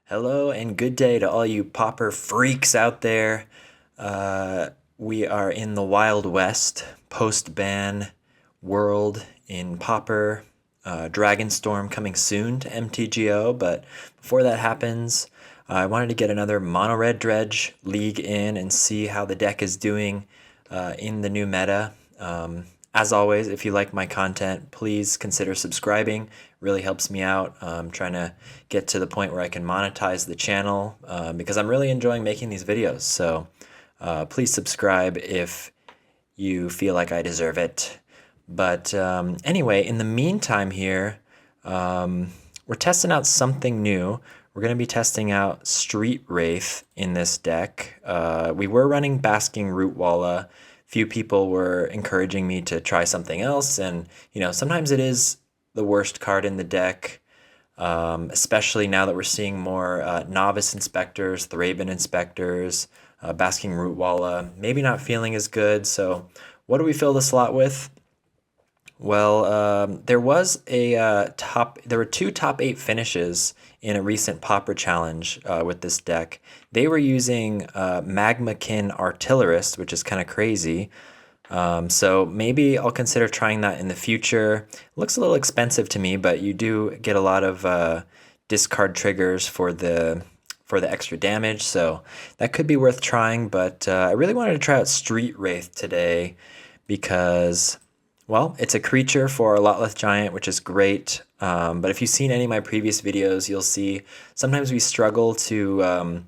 Hello and good day to all you Pauper freaks out there. We are in the Wild West, post-ban world in Pauper. Dragonstorm coming soon to MTGO, but before that happens, I wanted to get another mono-red Dredge league in and see how the deck is doing in the new meta. As always, if you like my content, please consider subscribing. Really helps me out. I'm trying to get to the point where I can monetize the channel because I'm really enjoying making these videos. So please subscribe if you feel like I deserve it. But anyway, in the meantime here, we're testing out something new. We're going to be testing out Street Wraith in this deck. We were running Basking Rootwalla. Few people were encouraging me to try something else, and sometimes it is the worst card in the deck, especially now that we're seeing more Novice Inspectors, Thraben Inspectors, Basking Rootwalla, maybe not feeling as good. So what do we fill the slot with? Well, there were two top 8 finishes in a recent Pauper challenge with this deck. They were using Magmakin Artillerist, which is kind of crazy. So maybe I'll consider trying that in the future. It looks a little expensive to me, but you do get a lot of discard triggers for the extra damage, so that could be worth trying. But I really wanted to try out Street Wraith today because, well, it's a creature for a Lotleth Giant, which is great. But if you've seen any of my previous videos, you'll see sometimes we struggle to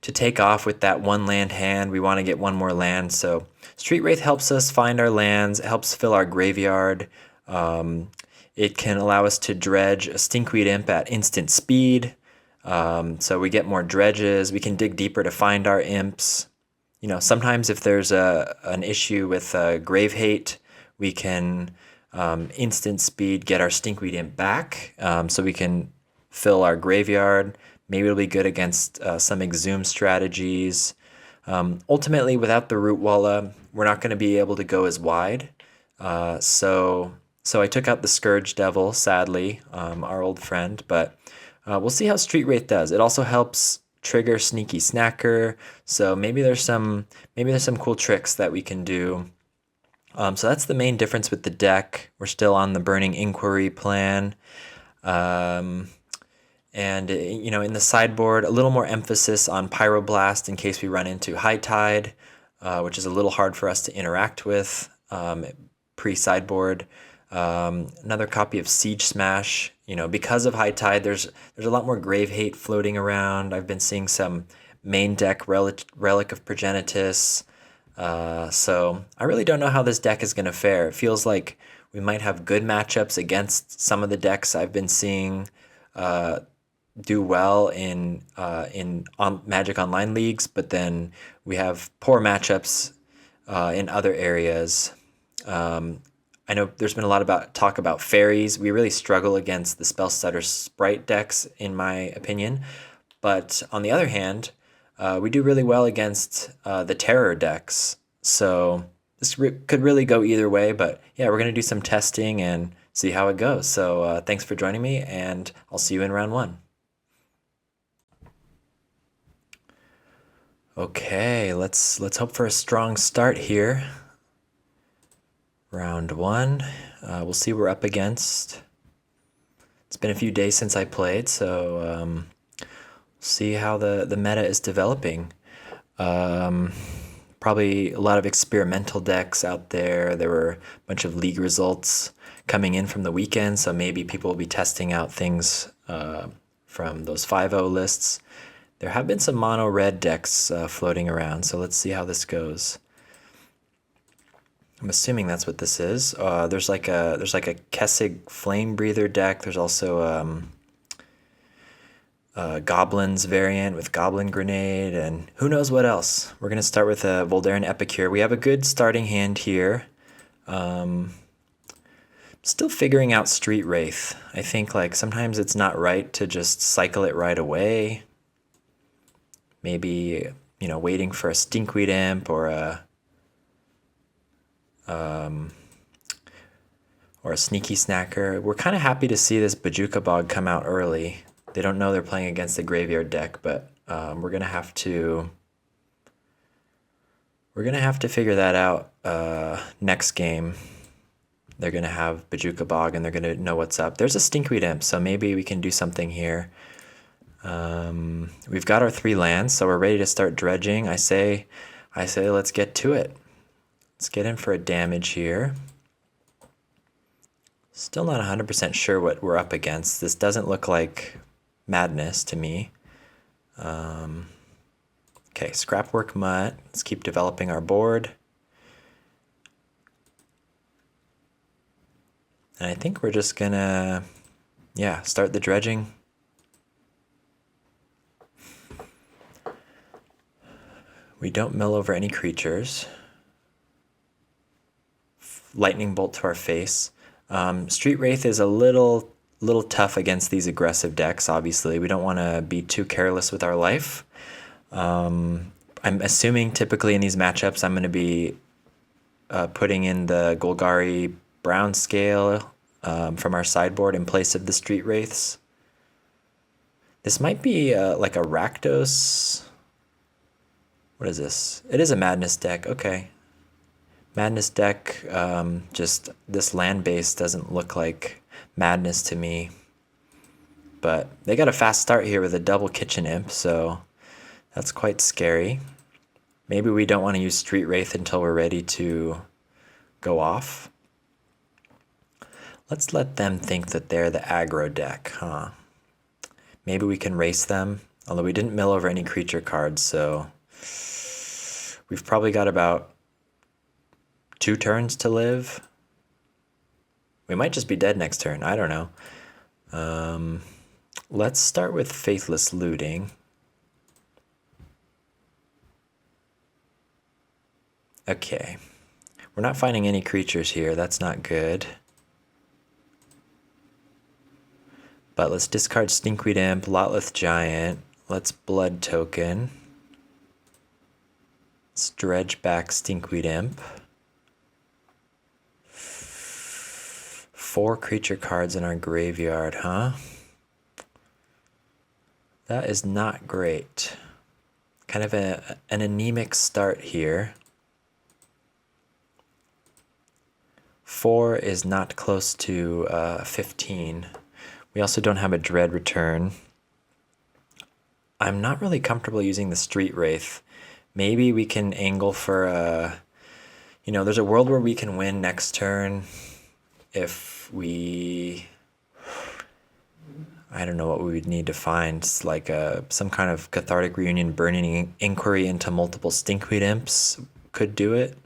take off with that one land hand. We want to get one more land. So Street Wraith helps us find our lands. It helps fill our graveyard. It can allow us to dredge a Stinkweed Imp at instant speed. So we get more dredges. We can dig deeper to find our imps. Sometimes if there's an issue with Grave Hate, we can instant speed get our Stinkweed Imp back, so we can fill our graveyard. Maybe it'll be good against some Exhume strategies. Ultimately, without the Rootwalla, we're not going to be able to go as wide. So I took out the Scourge Devil, sadly, our old friend, but we'll see how Street Wraith does. It also helps trigger Sneaky Snacker, so maybe there's some cool tricks that we can do. So that's the main difference with the deck. We're still on the Burning Inquiry plan. And in the sideboard, a little more emphasis on Pyroblast in case we run into High Tide, which is a little hard for us to interact with pre-sideboard. Another copy of Siege Smash. Because of High Tide, there's a lot more Grave Hate floating around. I've been seeing some main deck Relic of Progenitus. So I really don't know how this deck is going to fare. It feels like we might have good matchups against some of the decks I've been seeing do well in Magic Online leagues, but then we have poor matchups in other areas. I know there's been a lot about talk about fairies. We really struggle against the Spellstutter Sprite decks, in my opinion. But on the other hand, we do really well against the Terror decks. So this could really go either way. But yeah, we're going to do some testing and see how it goes. So thanks for joining me, and I'll see you in round 1. Okay, let's hope for a strong start here. Round 1. We'll see what we're up against. It's been a few days since I played, so see how the meta is developing. Probably a lot of experimental decks out there. There were a bunch of league results coming in from the weekend, so maybe people will be testing out things from those 5-0 lists. There have been some mono red decks floating around, so let's see how this goes. I'm assuming that's what this is. There's like a Kessig Flame Breather deck. There's also Goblins variant with Goblin Grenade, and who knows what else. We're going to start with a Voldaren Epicure. We have a good starting hand here. Still figuring out Street Wraith. I think sometimes it's not right to just cycle it right away. Maybe, waiting for a Stinkweed Imp or a Sneaky Snacker. We're kind of happy to see this Bajuka Bog come out early. They don't know they're playing against the graveyard deck, but we're gonna have to figure that out next game. They're gonna have Bajuka Bog and they're gonna know what's up. There's a Stinkweed Imp, so maybe we can do something here. We've got our 3 lands, so we're ready to start dredging. I say let's get to it. Let's get in for a damage here. Still not 100% sure what we're up against. This doesn't look like madness to me. Okay, Scrapwork Mutt. Let's keep developing our board. And I think we're just gonna, yeah, start the dredging. We don't mill over any creatures. Lightning Bolt to our face. Street Wraith is a little tough against these aggressive decks, obviously. We don't want to be too careless with our life. I'm assuming typically in these matchups I'm going to be putting in the Golgari Brown Scale from our sideboard in place of the Street Wraiths. This might be like a Rakdos. What is this? It is a Madness deck. Okay. Madness deck, just this land base doesn't look like Madness to me. But they got a fast start here with a double Kitchen Imp, so that's quite scary. Maybe we don't want to use Street Wraith until we're ready to go off. Let's let them think that they're the aggro deck, huh? Maybe we can race them, although we didn't mill over any creature cards, so we've probably got about 2 turns to live. We might just be dead next turn. I don't know. Let's start with Faithless Looting. Okay. We're not finding any creatures here. That's not good. But let's discard Stinkweed Imp, Lotleth Giant. Let's Blood Token. Let's dredge back Stinkweed Imp. 4 creature cards in our graveyard, huh? That is not great. Kind of an anemic start here. 4 is not close to 15. We also don't have a Dread Return. I'm not really comfortable using the Street Wraith. Maybe we can angle for a... You know, there's a world where we can win next turn if we... I don't know what we would need to find. It's like some kind of Cathartic Reunion Burning Inquiry into multiple Stinkweed Imps could do it.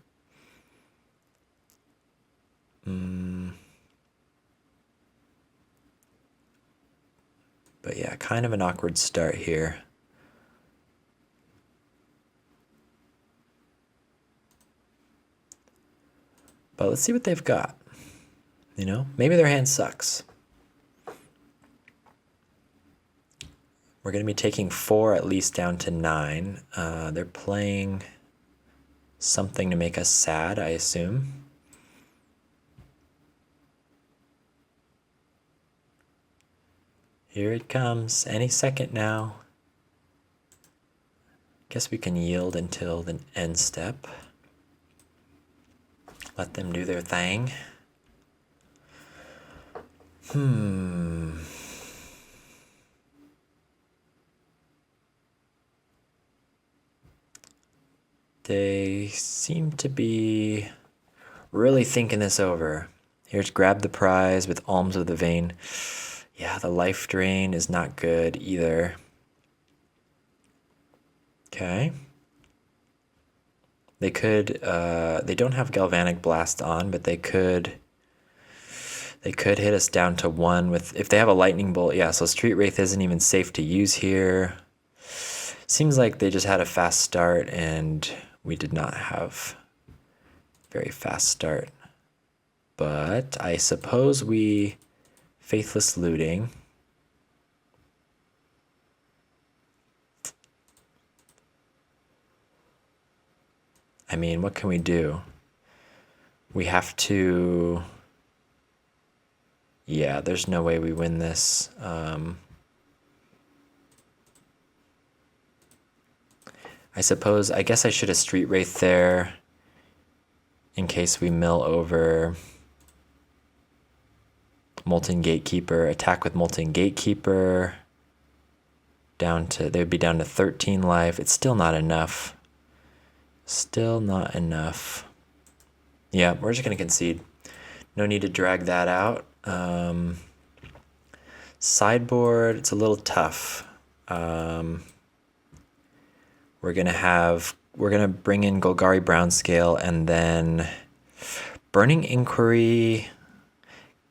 But yeah, kind of an awkward start here. But let's see what they've got. You know, maybe their hand sucks. We're going to be taking 4 at least down to 9. They're playing something to make us sad, I assume. Here it comes, any second now. Guess we can yield until the end step. Let them do their thing. They seem to be really thinking this over. Here's Grab the Prize with Alms of the Vein. Yeah, the life drain is not good either. Okay. They could, they don't have Galvanic Blast on, but they could hit us down to 1 with, if they have a Lightning Bolt, yeah, so Street Wraith isn't even safe to use here. Seems like they just had a fast start and we did not have very fast start. But I suppose we Faithless Looting. I mean, what can we do? We have to... Yeah, there's no way we win this. I guess I should have Street Wraith there in case we mill over Molten Gatekeeper. Attack with Molten Gatekeeper. They would be down to 13 life. It's still not enough. Still not enough. Yeah, we're just going to concede. No need to drag that out. Sideboard, it's a little tough. We're gonna bring in Golgari Brownscale, and then Burning Inquiry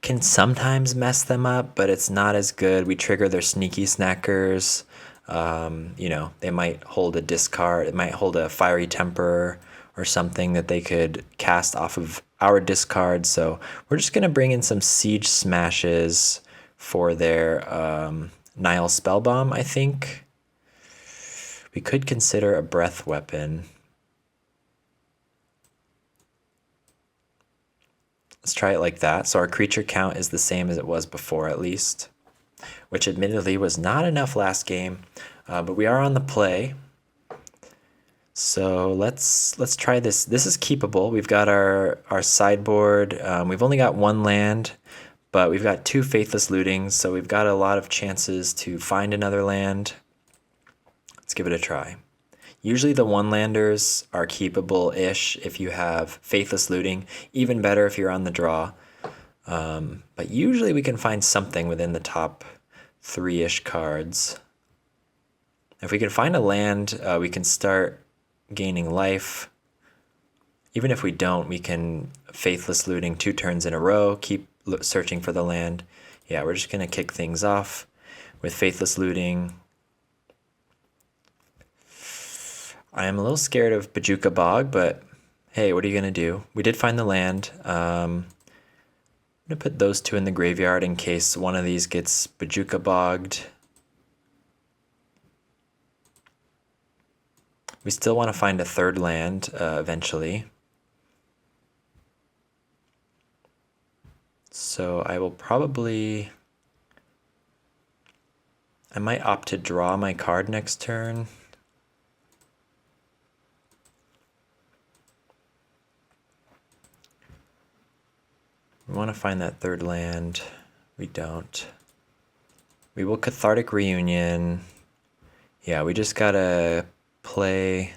can sometimes mess them up, but it's not as good. We trigger their Sneaky Snackers. They might hold a discard. It might hold a Fiery Temper or something that they could cast off of our discard. So we're just gonna bring in some Siege Smashes for their Nile Spellbomb, I think. We could consider a Breath Weapon. Let's try it like that. So our creature count is the same as it was before, at least, which admittedly was not enough last game, but we are on the play. So let's try this. This is keepable. We've got our sideboard. We've only got one land, but we've got 2 Faithless Lootings, so we've got a lot of chances to find another land. Let's give it a try. Usually the one-landers are keepable-ish if you have Faithless Looting. Even better if you're on the draw. But usually we can find something within the top 3-ish cards. If we can find a land, we can start gaining life. Even if we don't, we can Faithless Looting 2 turns in a row, keep searching for the land. Yeah, we're just going to kick things off with Faithless Looting. I am a little scared of Bojuka Bog, but hey, what are you going to do? We did find the land. I'm going to put those 2 in the graveyard in case one of these gets Bojuka Bogged. We still want to find a 3rd land eventually. So I might opt to draw my card next turn. We want to find that 3rd land. We don't. We will Cathartic Reunion. Yeah, we just gotta play.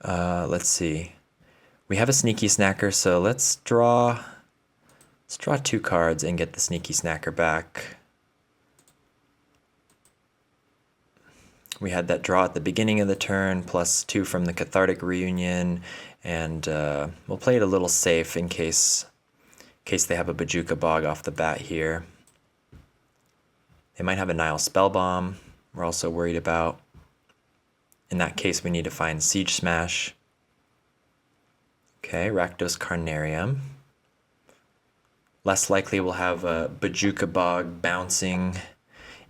Let's see. We have a Sneaky Snacker, so let's draw 2 cards and get the Sneaky Snacker back. We had that draw at the beginning of the turn, plus 2 from the Cathartic Reunion, and we'll play it a little safe in case they have a Bojuka Bog off the bat here. They might have a Nile Spellbomb we're also worried about. In that case, we need to find Siege Smash. Okay, Rakdos Carnarium. Less likely we'll have a Bojuka Bog bouncing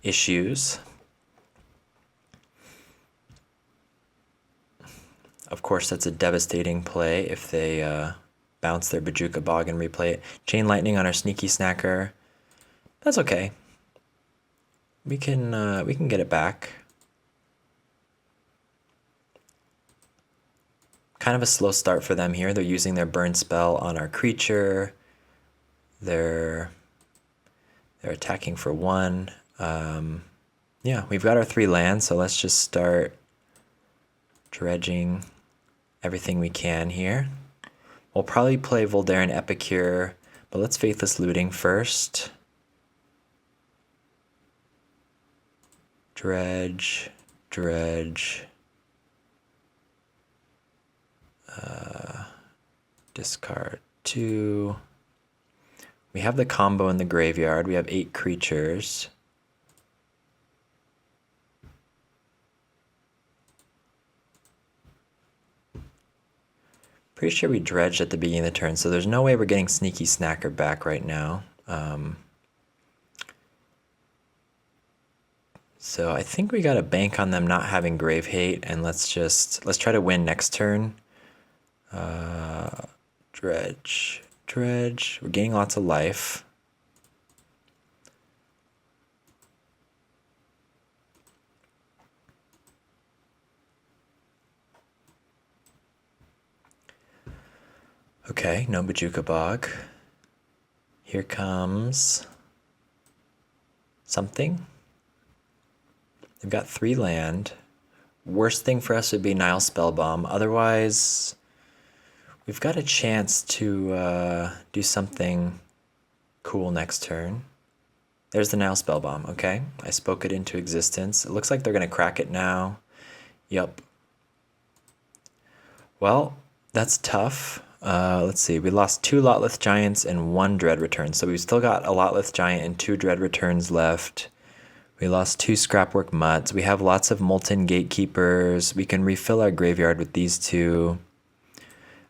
issues. Of course, that's a devastating play if they bounce their Bojuka Bog and replay it. Chain Lightning on our Sneaky Snacker. That's okay. We can get it back. Kind of a slow start for them here. They're using their burn spell on our creature. They're attacking for 1. Yeah, we've got our 3 lands, so let's just start dredging everything we can here. We'll probably play Voldaren Epicure, but let's Faithless Looting first. Dredge. Discard 2. We have the combo in the graveyard. We have 8 creatures. Pretty sure we dredged at the beginning of the turn, so there's no way we're getting Sneaky Snacker back right now. So I think we got to bank on them not having Grave Hate, and let's try to win next turn. Dredge. We're gaining lots of life. Okay, no Bajuka Bog. Here comes something. They've got 3 land. Worst thing for us would be Nile Spellbomb. Otherwise, we've got a chance to do something cool next turn. There's the Nile Spellbomb, okay. I spoke it into existence. It looks like they're going to crack it now. Yup. Well, that's tough. Let's see. We lost 2 Lotleth Giants and 1 Dread Return. So we've still got a Lotleth Giant and 2 Dread Returns left. We lost 2 Scrapwork Mutts. We have lots of Molten Gatekeepers. We can refill our graveyard with these 2.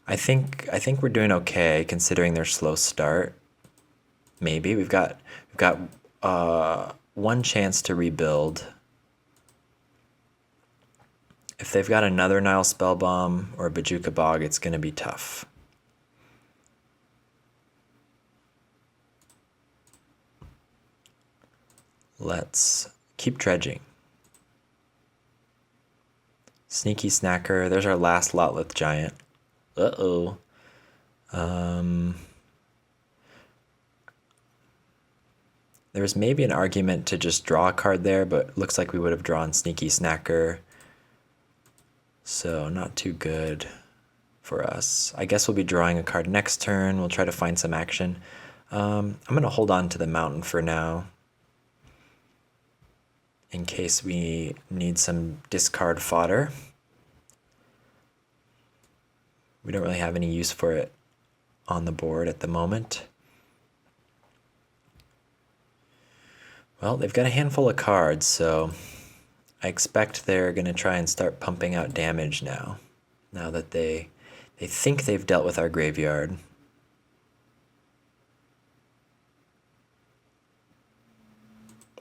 I think we're doing okay considering their slow start. Maybe we've got 1 chance to rebuild. If they've got another Nile Spellbomb or a Bajuka Bog, it's going to be tough. Let's keep dredging. Sneaky Snacker. There's our last Lotleth Giant. Uh-oh. There's maybe an argument to just draw a card there, but it looks like we would have drawn Sneaky Snacker. So not too good for us. I guess we'll be drawing a card next turn. We'll try to find some action. I'm going to hold on to the mountain for now, in case we need some discard fodder. We don't really have any use for it on the board at the moment. Well, they've got a handful of cards, so I expect they're going to try and start pumping out damage now that they think they've dealt with our graveyard.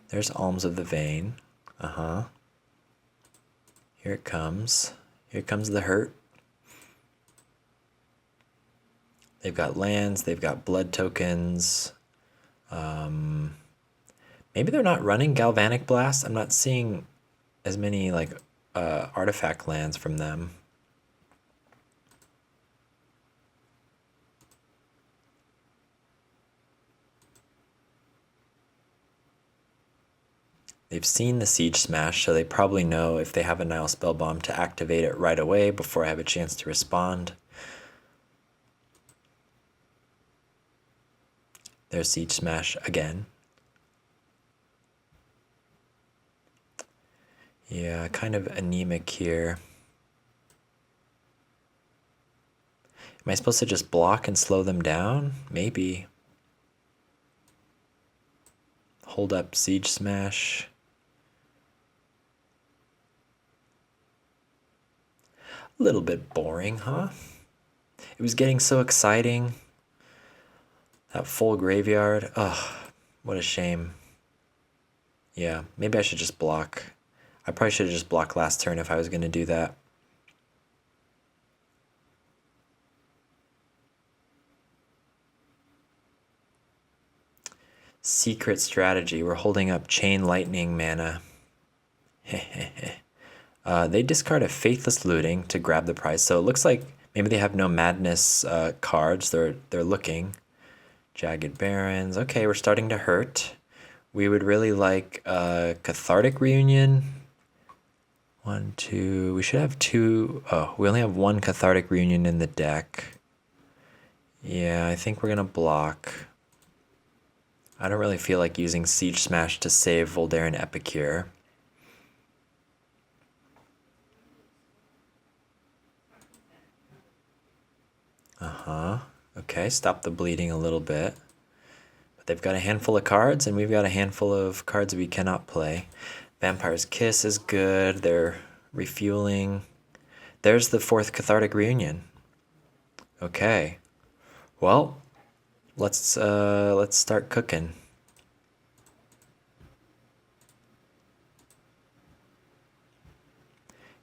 There's Alms of the Vein. Here it comes. Here comes the hurt. They've got lands, they've got blood tokens. Maybe they're not running Galvanic Blast. I'm not seeing as many like artifact lands from them. They've seen the Siege Smash, so they probably know if they have a Nile Spellbomb to activate it right away before I have a chance to respond. There's Siege Smash again. Yeah, kind of anemic here. Am I supposed to just block and slow them down? Maybe. Hold up Siege Smash. A little bit boring, huh? It was getting so exciting. That full graveyard. Ugh, what a shame. Yeah, maybe I should just block. I probably should have just blocked last turn if I was going to do that. Secret strategy. We're holding up Chain Lightning mana. They discard a Faithless Looting to grab the prize. So it looks like maybe they have no Madness cards. They're looking. Jagged Barrens. Okay, we're starting to hurt. We would really like Cathartic Reunion. 1, 2. We should have 2. Oh, we only have 1 Cathartic Reunion in the deck. Yeah, I think we're going to block. I don't really feel like using Siege Smash to save Voldaren Epicure. Okay, stop the bleeding a little bit. But they've got a handful of cards, and we've got a handful of cards we cannot play. Vampire's Kiss is good. They're refueling. There's the 4th Cathartic Reunion. Okay. Well, let's start cooking.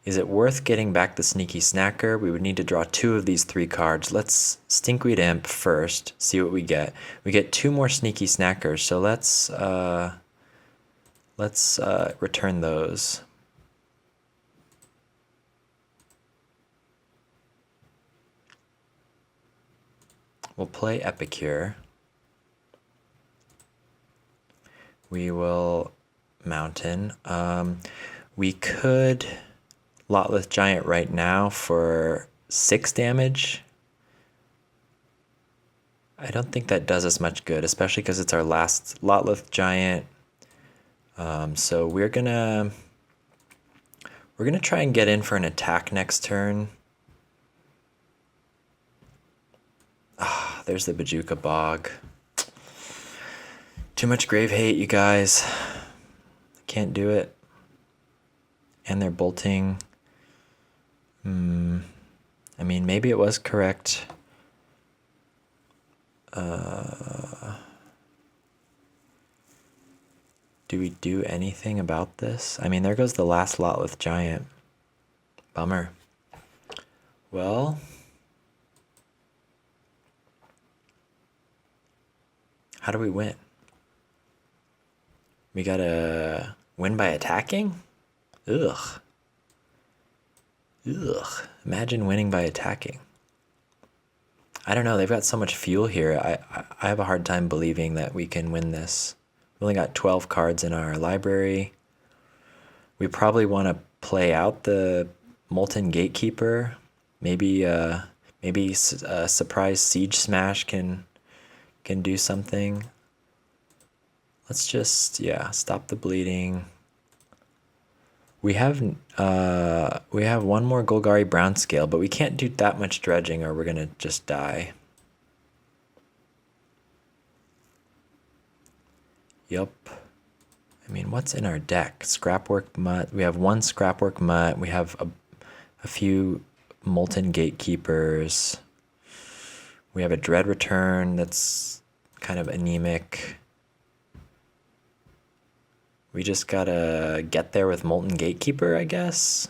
Is it worth getting back the Sneaky Snacker? We would need to draw 2 of these 3 cards. Let's Stinkweed Imp first, see what we get. We get 2 more Sneaky Snackers, so let's return those. We'll play Epicure. We will Mountain. We could Lotleth Giant right now for 6 damage. I don't think that does us much good, especially because it's our last Lotleth Giant. So we're gonna try and get in for an attack next turn. Ah, there's the Bajuka Bog. Too much grave hate, you guys. Can't do it. And they're bolting. I mean, maybe it was correct. Do we do anything about this? I mean, there goes the last Lotleth Giant. Bummer. Well, how do we win? We gotta win by attacking? Ugh. Ugh. Imagine winning by attacking. I don't know. They've got so much fuel here. I have a hard time believing that we can win this. We only got 12 cards in our library. We probably want to play out the Molten Gatekeeper. Maybe a surprise Siege Smash can do something. Let's just, yeah, stop the bleeding. We have one more Golgari Brown Scale, but we can't do that much dredging or we're gonna just die. Yup. I mean, what's in our deck? Scrapwork Mutt. We have one Scrapwork Mutt. We have a few Molten Gatekeepers. We have a Dread Return that's kind of anemic. We just gotta get there with Molten Gatekeeper, I guess.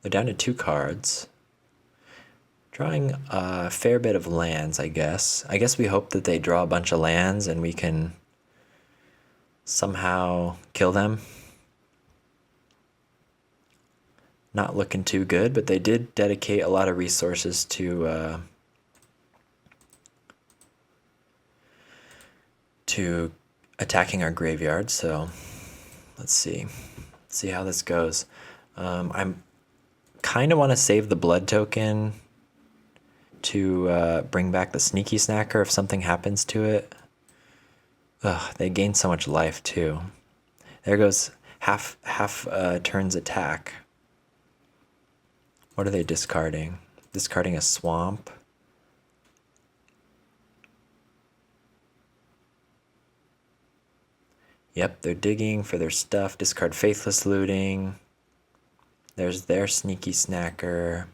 They're down to 2 cards. Drawing a fair bit of lands, I guess. I guess we hope that they draw a bunch of lands and we can somehow kill them. Not looking too good, but they did dedicate a lot of resources to attacking our graveyard, so let's see how this goes. I'm kind of want to save the blood token to bring back the Sneaky Snacker if something happens to it. Ugh, they gain so much life too. There goes half turn's attack. What are they discarding? Discarding a swamp. Yep, they're digging for their stuff. Discard Faithless Looting. There's their Sneaky Snacker.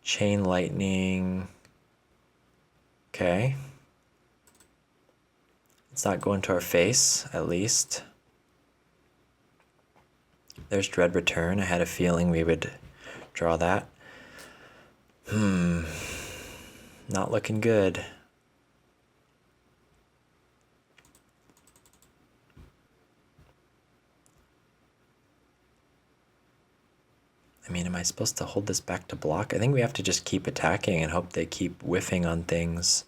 Chain Lightning. Okay. It's not going to our face, at least. There's Dread Return. I had a feeling we would draw that. Not looking good. I mean, am I supposed to hold this back to block? I think we have to just keep attacking and hope they keep whiffing on things.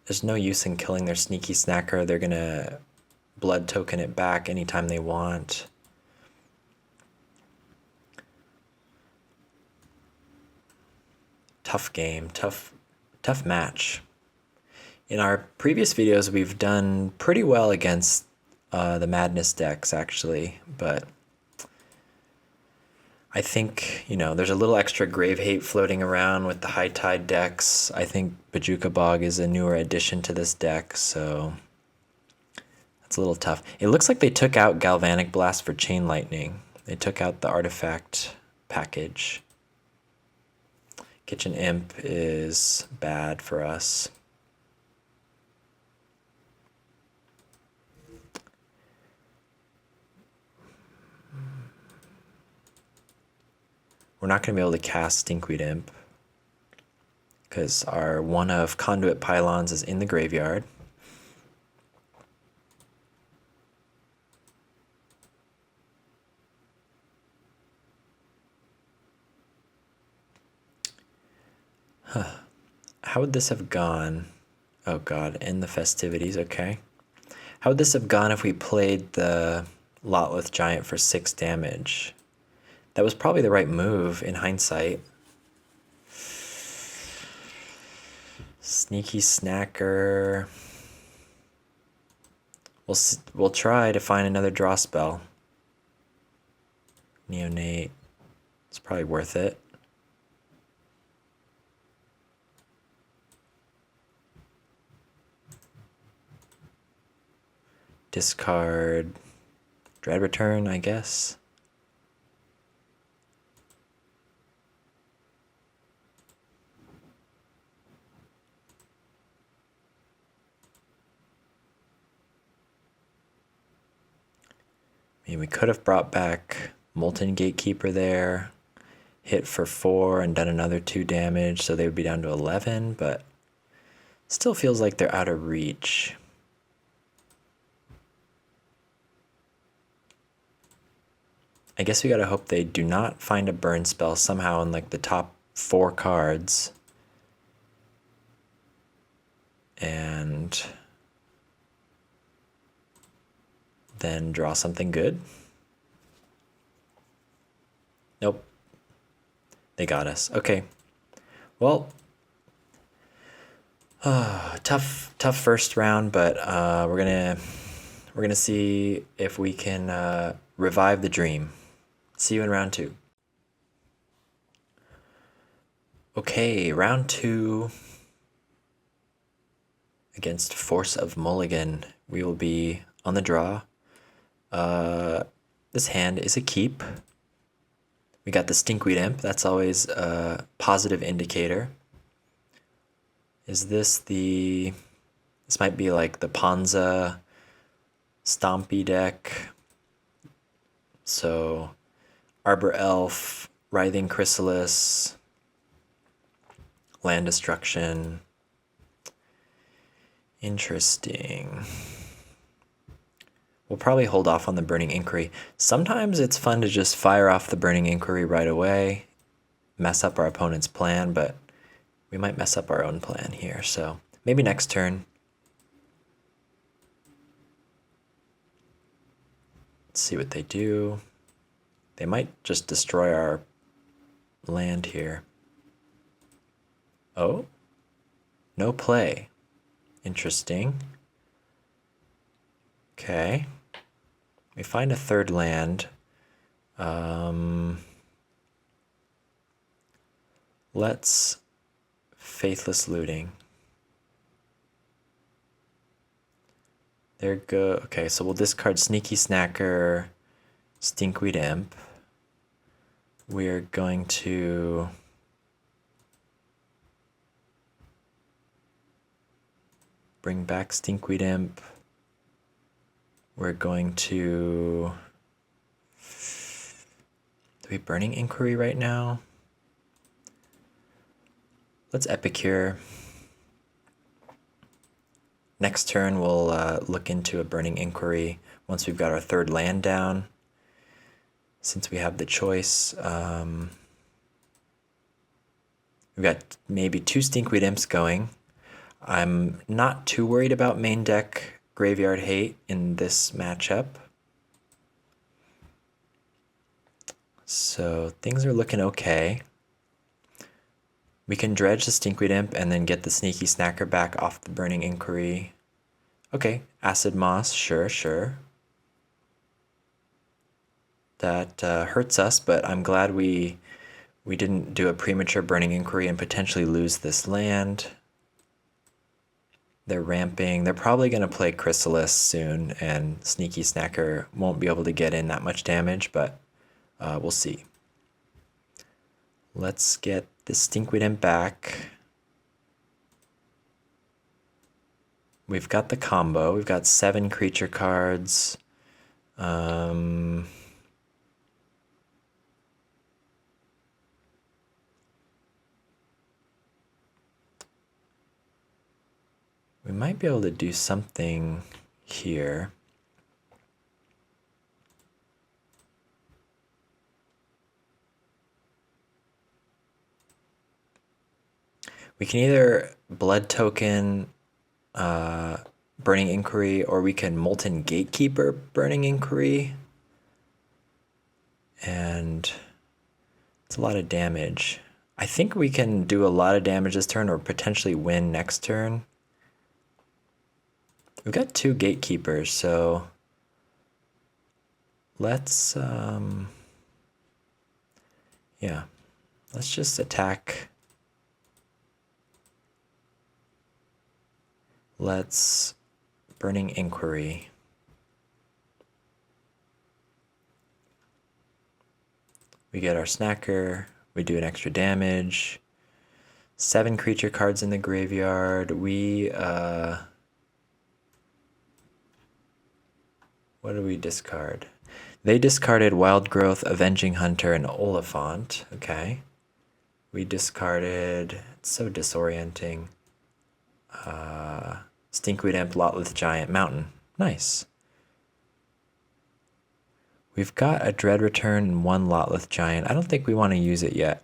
There's no use in killing their Sneaky Snacker. They're gonna blood token it back anytime they want. Tough game, tough match. In our previous videos, we've done pretty well against the Madness decks, actually, but I think, you know, there's a little extra grave hate floating around with the High Tide decks. I think Bajuka Bog is a newer addition to this deck, so that's a little tough. It looks like they took out Galvanic Blast for Chain Lightning. They took out the artifact package. Kitchen Imp is bad for us. We're not going to be able to cast Stinkweed Imp because our one of Conduit Pylons is in the graveyard. how would this have gone? Oh god, in the festivities, okay. How would this have gone if we played the Lotleth Giant for 6 damage? That was probably the right move in hindsight. Sneaky Snacker. We'll try to find another draw spell. Neonate. It's probably worth it. Discard. Dread Return, I guess. I mean, we could have brought back Molten Gatekeeper there, hit for 4 and done another 2 damage, so they would be down to 11, but still feels like they're out of reach. I guess we gotta hope they do not find a burn spell somehow in like the top 4 cards. And then draw something good. Nope. They got us. Okay. Well, tough first round, but we're gonna see if we can revive the dream. See you in round 2. Okay, round 2 against Force of Mulligan. We will be on the draw. This hand is a keep. We got the Stinkweed Imp. That's always a positive indicator. Is this the... This might be like the Ponza Stompy deck. So Arbor Elf, Writhing Chrysalis, Land Destruction. Interesting. We'll probably hold off on the Burning Inquiry. Sometimes it's fun to just fire off the Burning Inquiry right away, mess up our opponent's plan, but we might mess up our own plan here, so maybe next turn. Let's see what they do. They might just destroy our land here. Oh, no play. Interesting. Okay. We find a third land. Let's Faithless Looting. There go. Okay, so we'll discard Sneaky Snacker, Stinkweed Imp. We're going to bring back Stinkweed Imp. We're going to... Do we Burning Inquiry right now? Let's Epicure. Next turn, we'll look into a Burning Inquiry once we've got our third land down. Since we have the choice, we've got maybe 2 Stinkweed Imps going. I'm not too worried about main deck Graveyard Hate in this matchup. So things are looking okay. We can dredge the Stinkweed Imp and then get the Sneaky Snacker back off the Burning Inquiry. Okay, Acid Moss, sure. That hurts us, but I'm glad we didn't do a premature Burning Inquiry and potentially lose this land. They're ramping. They're probably going to play Chrysalis soon, and Sneaky Snacker won't be able to get in that much damage, but we'll see. Let's get the Stinkweed Imp back. We've got the combo. We've got 7 creature cards. We might be able to do something here. We can either blood token Burning Inquiry, or we can Molten Gatekeeper Burning Inquiry. And it's a lot of damage. I think we can do a lot of damage this turn or potentially win next turn. We've got 2 Gatekeepers, so let's, yeah, let's just attack. Let's Burning Inquiry. We get our snacker, we do an extra damage. 7 creature cards in the graveyard. We, what do we discard? They discarded Wild Growth, Avenging Hunter, and Oliphant. Okay. We discarded, it's so disorienting, Stinkweed Imp, Lotleth Giant, Mountain. Nice. We've got a Dread Return and 1 Lotleth Giant. I don't think we want to use it yet.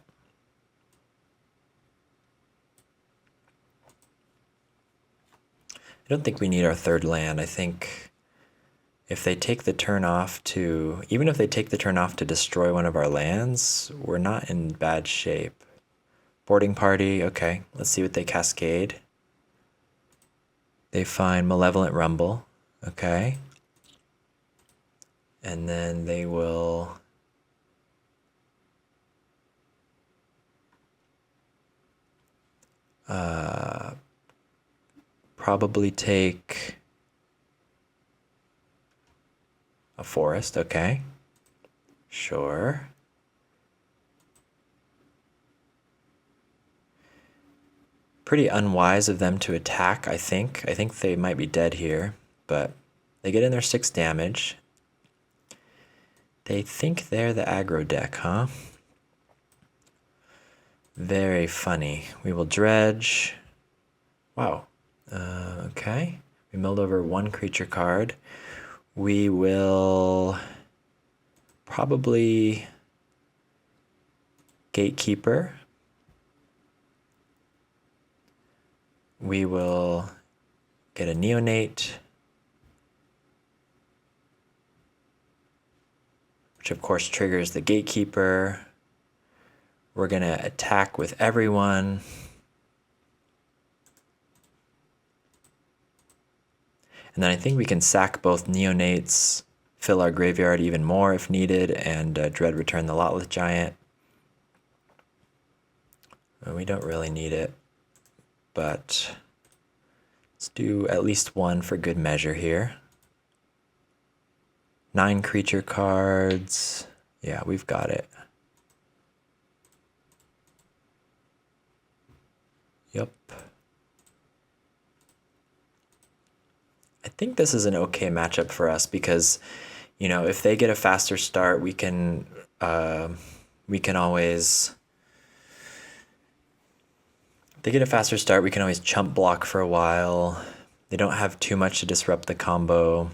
I don't think we need our 3rd land. I think if they take the turn off to, even if they take the turn off to destroy one of our lands, we're not in bad shape. Boarding Party, okay. Let's see what they cascade. They find Malevolent Rumble, okay. And then they will probably take a forest, okay. Sure. Pretty unwise of them to attack, I think. I think they might be dead here, but they get in their 6 damage. They think they're the aggro deck, huh? Very funny. We will dredge. Wow. Okay. We milled over 1 creature card. We will probably Gatekeeper. We will get a Neonate, which of course triggers the Gatekeeper. We're going to attack with everyone. And then I think we can sack both Neonates, fill our graveyard even more if needed, and Dread Return the Lotleth Giant. Well, we don't really need it, but let's do at least 1 for good measure here. 9 creature cards. Yeah, we've got it. Yep. I think this is an okay matchup for us because, you know, if they get a faster start, we can always. If they get a faster start, we can always chump block for a while. They don't have too much to disrupt the combo.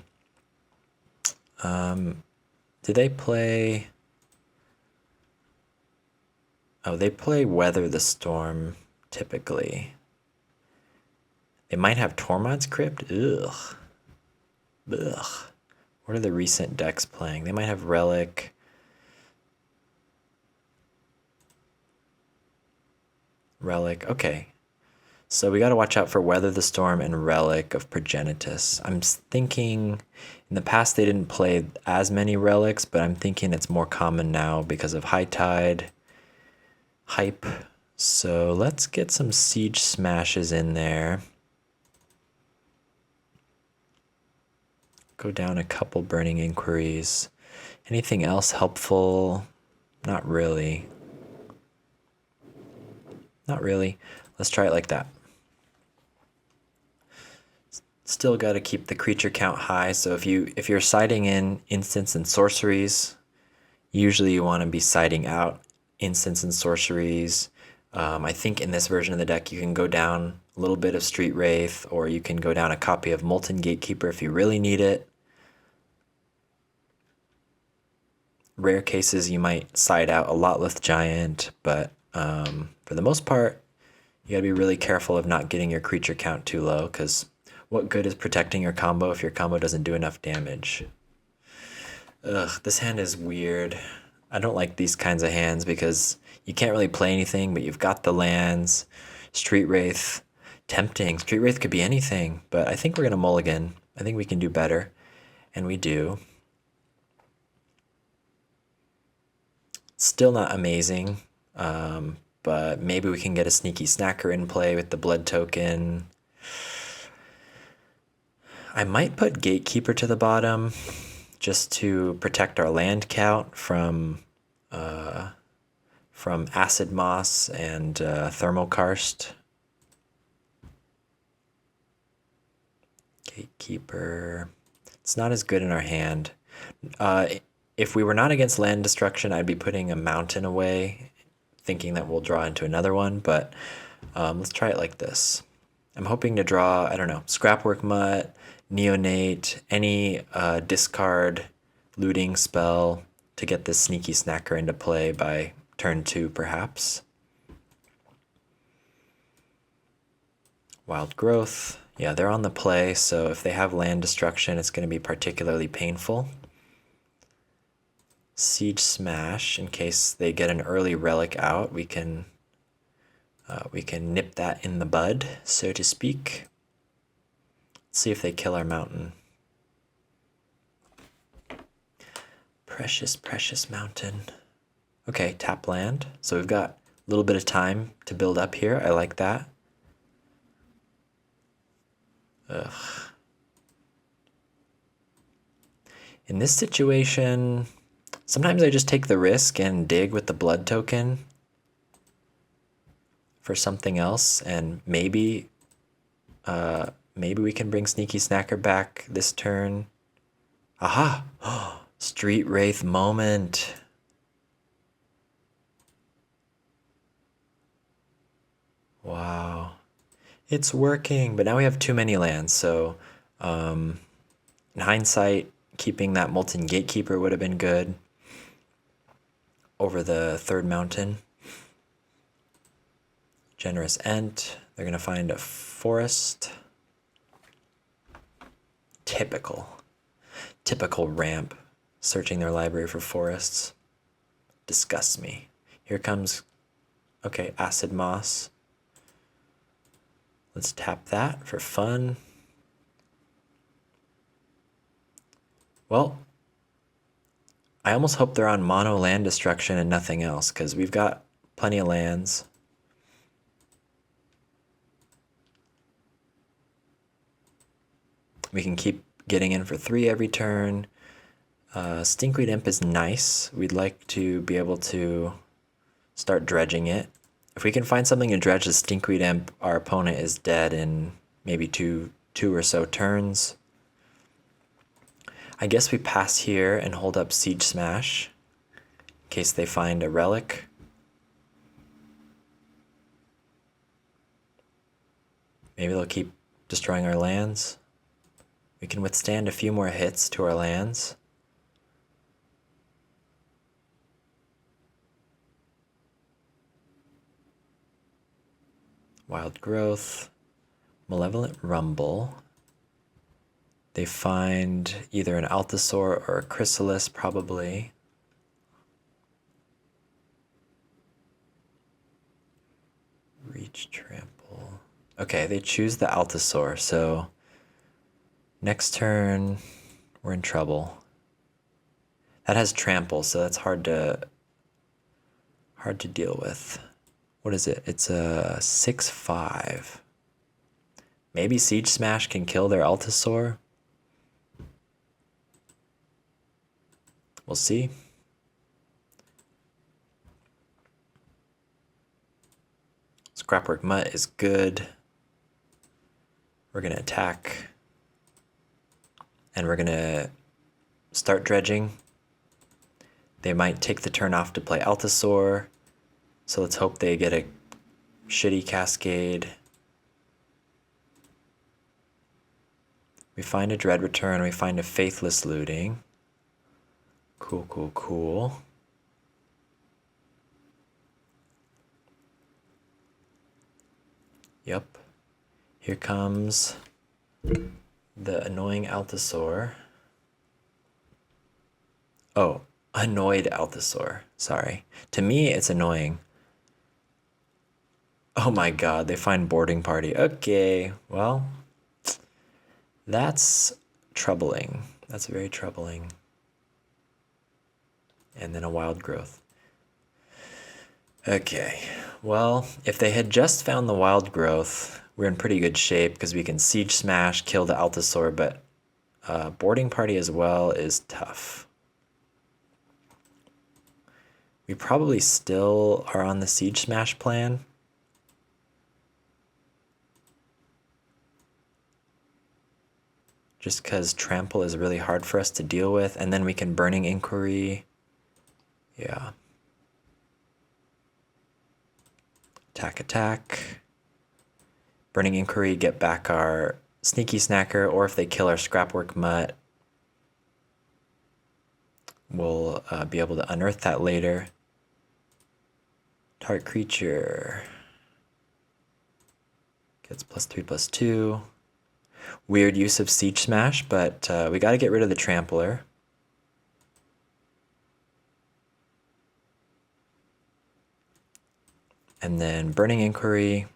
Do they play? Oh, they play Weather the Storm typically. They might have Tormod's Crypt. Ugh. Ugh. What are the recent decks playing? They might have Relic. Relic. Okay. So we got to watch out for Weather the Storm and Relic of Progenitus. I'm thinking in the past they didn't play as many relics, but I'm thinking it's more common now because of High Tide hype. So let's get some Siege Smashes in there. Go down a couple Burning Inquiries. Anything else helpful? Not really. Not really. Let's try it like that. Still got to keep the creature count high. So if you're siding in instants and sorceries, usually you want to be siding out instants and sorceries. I think in this version of the deck you can go down a little bit of Street Wraith, or you can go down a copy of Molten Gatekeeper if you really need it. Rare cases you might side out a Lotleth Giant, but for the most part, You gotta be really careful of not getting your creature count too low, because what good is protecting your combo if your combo doesn't do enough damage? Ugh, this hand is weird. I don't like these kinds of hands because you can't really play anything, but you've got the lands. Street Wraith, tempting. Street Wraith could be anything, but I think we're gonna mulligan. I think we can do better, and we do. Still not amazing, but maybe we can get a sneaky snacker in play with the blood token. I might put Gatekeeper to the bottom just to protect our land count from Acid Moss and Thermokarst. Gatekeeper. It's not as good in our hand. If we were not against land destruction, I'd be putting a mountain away, thinking that we'll draw into another one, but let's try it like this. I'm hoping to draw, I don't know, Scrapwork Mutt, Neonate, any discard looting spell to get this sneaky snacker into play by turn 2, perhaps. Wild Growth. Yeah, they're on the play, so if they have land destruction, it's going to be particularly painful. Siege Smash, in case they get an early relic out, we can nip that in the bud, so to speak. Let's see if they kill our mountain. Precious, precious mountain. Okay, tap land. So we've got a little bit of time to build up here. I like that. Ugh. In this situation, sometimes I just take the risk and dig with the blood token for something else, and maybe we can bring Sneaky Snacker back this turn. Aha! Street Wraith moment. Wow. It's working, but now we have too many lands, so in hindsight, keeping that Molten Gatekeeper would have been good over the third mountain. Generous Ent. They're going to find a forest. Typical ramp, searching their library for forests. Disgusts me. Here comes, okay, Acid Moss. Let's tap that for fun. Well, I almost hope they're on mono land destruction and nothing else, because we've got plenty of lands. We can keep getting in for 3 every turn. Stinkweed Imp is nice. We'd like to be able to start dredging it. If we can find something to dredge the Stinkweed Imp, our opponent is dead in maybe two or so turns. I guess we pass here and hold up Siege Smash in case they find a relic. Maybe they'll keep destroying our lands. We can withstand a few more hits to our lands. Wild Growth, Malevolent Rumble. They find either an Altasaur or a Chrysalis, probably. Reach Trample. Okay, they choose the Altasaur, so next turn we're in trouble. That has Trample, so that's hard to deal with. What is it? It's a 6/5. Maybe Siege Smash can kill their Altasaur. We'll see. Scrapwork Mutt is good. We're going to attack. And we're going to start dredging. They might take the turn off to play Altasaur. So let's hope they get a shitty Cascade. We find a Dread Return. We find a Faithless Looting. Cool, cool, cool. Yep. Here comes the annoying Allosaur. Oh, annoyed Allosaur. Sorry. To me, it's annoying. Oh my god, they find boarding party. Okay, well, that's troubling. That's very troubling. And then a wild growth. Okay, well, if they had just found the wild growth, we're in pretty good shape because we can siege smash, kill the Allosaur, but boarding party as well is tough. We probably still are on the siege smash plan. Just because trample is really hard for us to deal with, and then we can burning inquiry. Yeah. Attack, attack. Burning inquiry, get back our sneaky snacker, or if they kill our scrapwork mutt, we'll be able to unearth that later. Target creature gets +3/+2. Weird use of siege smash, but we got to get rid of the trampler. And then burning inquiry.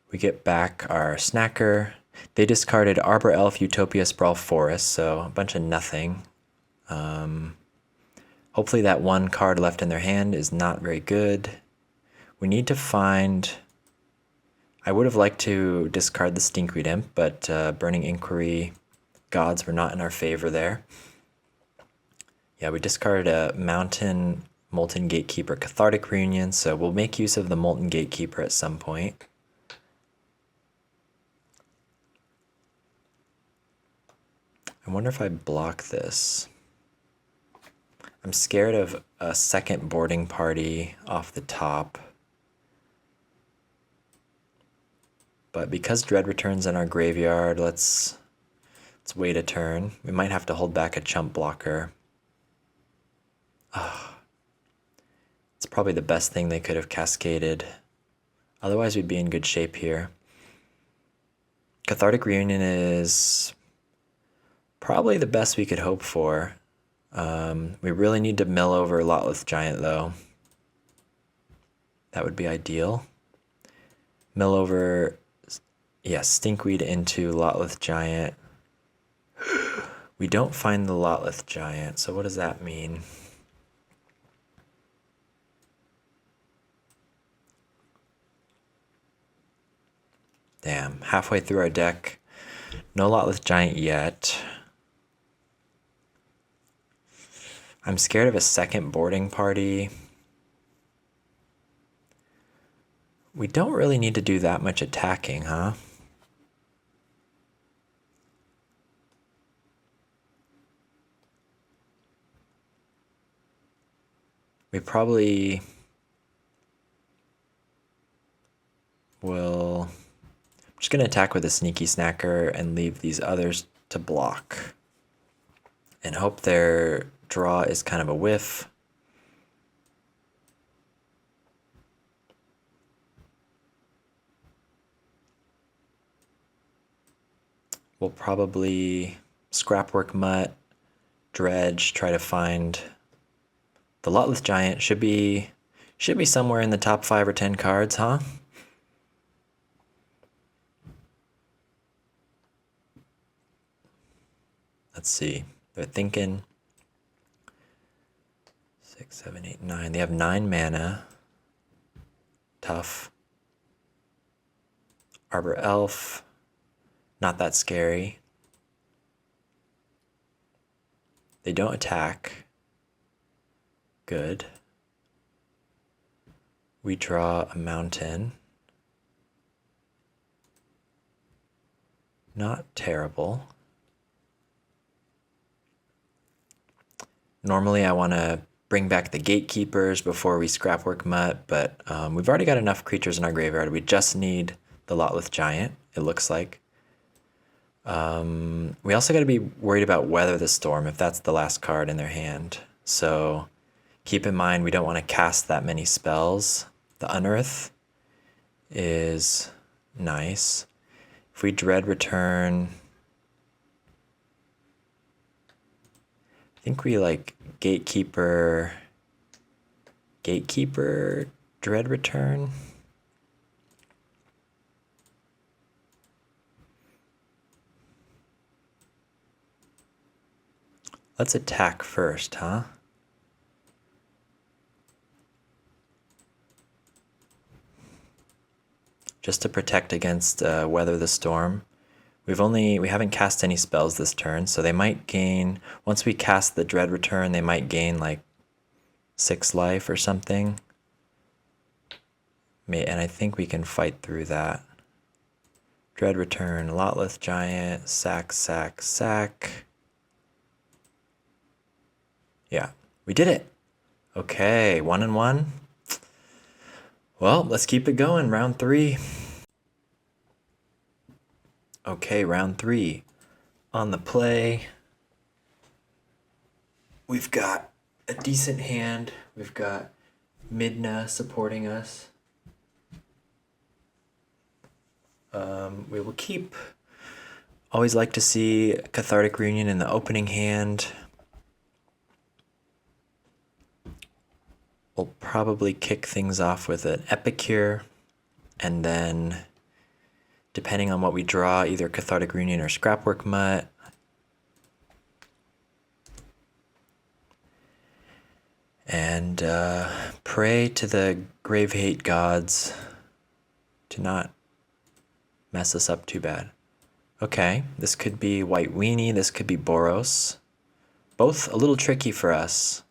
We get back our snacker. They discarded Arbor Elf, Utopia, Sprawl, Forest, so a bunch of nothing. Hopefully that one card left in their hand is not very good. We need to find... I would have liked to discard the Stinkweed Imp, but Burning Inquiry gods were not in our favor there. Yeah, we discarded a Mountain, Molten Gatekeeper, Cathartic Reunion, so we'll make use of the Molten Gatekeeper at some point. I wonder if I block this. I'm scared of a second boarding party off the top. But because Dread returns in our graveyard, let's wait a turn. We might have to hold back a chump blocker. It's probably the best thing they could have cascaded. Otherwise, we'd be in good shape here. Cathartic Reunion is probably the best we could hope for. We really need to mill over Lotleth Giant, though. That would be ideal. Mill over, yeah, Stinkweed into Lotleth Giant. We don't find the Lotleth Giant, so what does that mean? Damn, halfway through our deck. No Lotleth Giant yet. I'm scared of a second boarding party. We don't really need to do that much attacking, huh? We probably will... I'm just going to attack with a Sneaky Snacker and leave these others to block. And hope their draw is kind of a whiff. We'll probably Scrapwork Mutt, Dredge, try to find the Lotleth Giant. Should be somewhere in the top 5 or 10 cards, huh? Let's see. They're thinking 6, 7, 8, 9. They have 9 mana. Tough. Arbor Elf. Not that scary. They don't attack. Good. We draw a mountain. Not terrible. Normally I want to bring back the gatekeepers before we Scrapwork Mutt, but we've already got enough creatures in our graveyard. We just need the Lotleth Giant, it looks like. We also got to be worried about Weather the Storm if that's the last card in their hand. So Keep in mind we don't want to cast that many spells. The Unearth is nice. If we Dread Return, I think we like Gatekeeper, Dread Return. Let's attack first, huh? Just to protect against Weather the Storm. We haven't cast any spells this turn, so they might gain, once we cast the Dread Return, they might gain like 6 life or something. And I think we can fight through that. Dread Return, Lotleth Giant, sack. Yeah, we did it. Okay, 1-1. Well, let's keep it going. Round 3. Okay, round 3. On the play, we've got a decent hand. We've got Midna supporting us. We will keep... Always like to see Cathartic Reunion in the opening hand. We'll probably kick things off with an Epicure, and then, depending on what we draw, either Cathartic Reunion or Scrapwork Mutt. And pray to the Grave Hate gods to not mess us up too bad. Okay, this could be White Weenie, this could be Boros. Both a little tricky for us.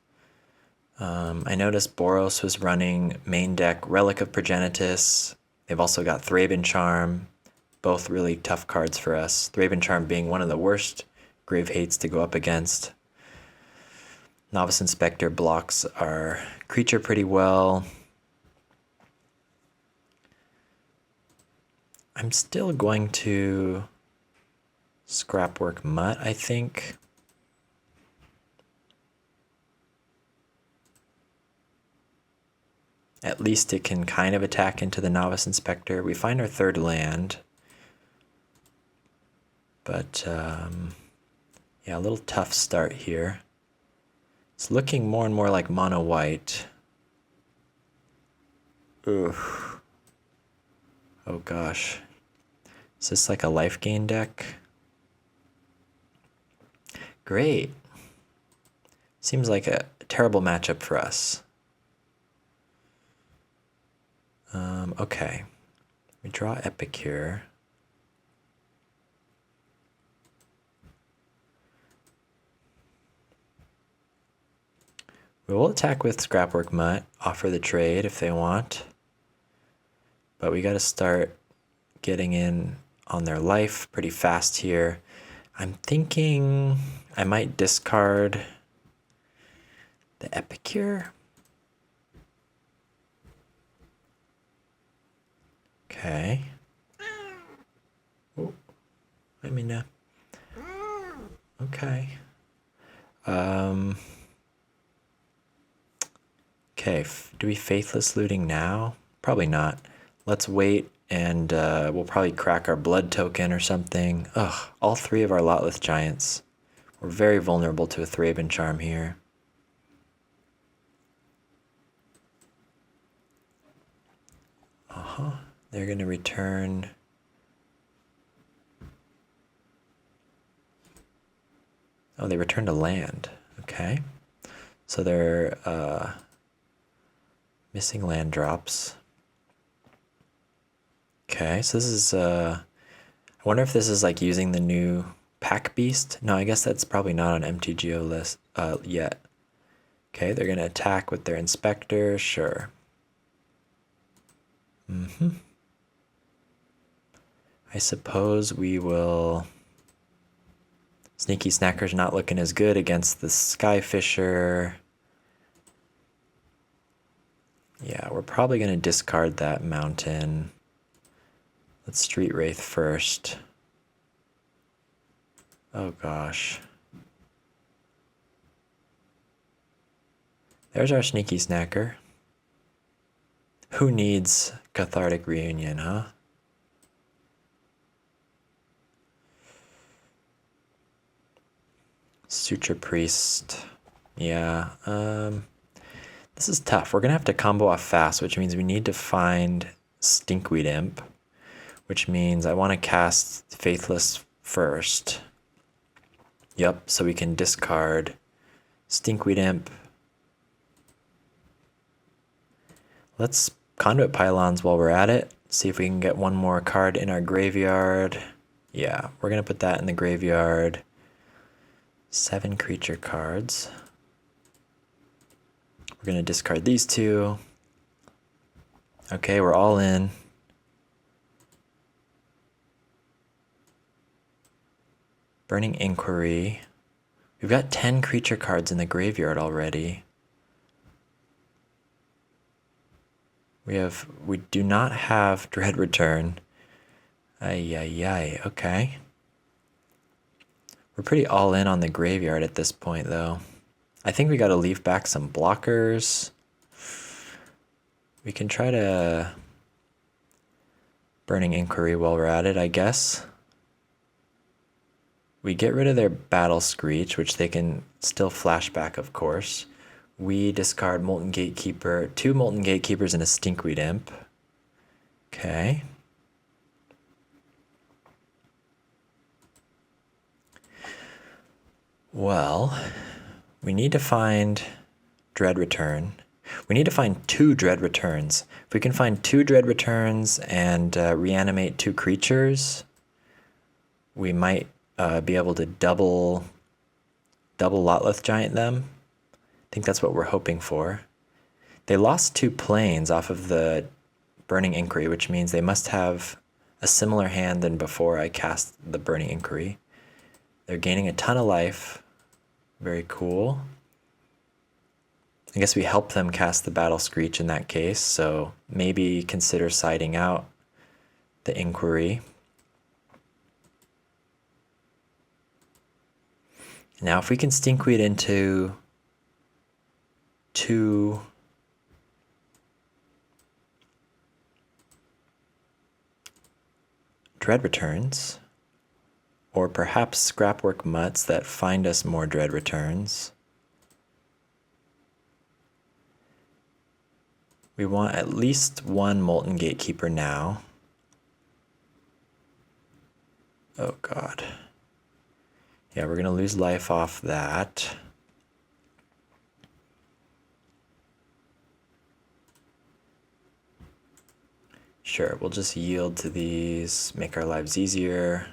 I noticed Boros was running main deck Relic of Progenitus. They've also got Thraben Charm. Both really tough cards for us. Thraben Charm being one of the worst Grave Hates to go up against. Novice Inspector blocks our creature pretty well. I'm still going to Scrapwork Mutt, I think. At least it can kind of attack into the Novice Inspector. We find our 3rd land. But, yeah, a little tough start here. It's looking more and more like mono white. Ugh. Oh gosh. Is this like a life gain deck? Great. Seems like a terrible matchup for us. Okay. We draw Epicure. We will attack with Scrapwork Mutt, offer the trade if they want. But we got to start getting in on their life pretty fast here. I'm thinking I might discard the Epicure. Okay. Oh, I mean, okay. Okay, do we Faithless Looting now? Probably not. Let's wait, and we'll probably crack our blood token or something. Ugh, all 3 of our Lotleth Giants. We're very vulnerable to a Thraben Charm here. They're going to return... Oh, they returned a land. Okay. So they're missing land drops. Okay, so this is... I wonder if this is like using the new Pack Beast. No, I guess that's probably not on MTGO list yet. Okay, they're going to attack with their Inspector. Sure. I suppose we will... Sneaky Snacker's not looking as good against the Skyfisher. Yeah, we're probably going to discard that Mountain. Let's Street Wraith first. Oh gosh. There's our sneaky snacker. Who needs cathartic reunion, huh? Suture priest. Yeah. This is tough. We're gonna have to combo off fast, which means we need to find Stinkweed Imp, which means I want to cast Faithless first. Yep, so we can discard Stinkweed Imp. Let's Conduit Pylons while we're at it. See if we can get one more card in our graveyard. Yeah, we're gonna put that in the graveyard. 7 creature cards. We're gonna discard these 2. Okay, we're all in. Burning Inquiry. We've got 10 creature cards in the graveyard already. We do not have Dread Return. Ay, okay. We're pretty all in on the graveyard at this point, though. I think we gotta leave back some blockers. We can try to Burning Inquiry while we're at it, I guess. We get rid of their Battle Screech, which they can still flash back, of course. We discard Molten Gatekeeper, 2 Molten Gatekeepers and a Stinkweed Imp. Okay. Well, we need to find Dread Return. We need to find 2 Dread Returns. If we can find 2 Dread Returns and reanimate 2 creatures, we might be able to double Lotleth Giant them. I think that's what we're hoping for. They lost 2 planes off of the Burning Inquiry, which means they must have a similar hand than before I cast the Burning Inquiry. They're gaining a ton of life. Very cool. I guess we help them cast the Battle Screech in that case, so maybe consider siding out the Inquiry. Now if we can Stinkweed into 2 Dread Returns, or perhaps Scrapwork Mutts that find us more Dread Returns. We want at least 1 Molten Gatekeeper now. Oh god. Yeah, we're gonna lose life off that. Sure, we'll just yield to these, make our lives easier.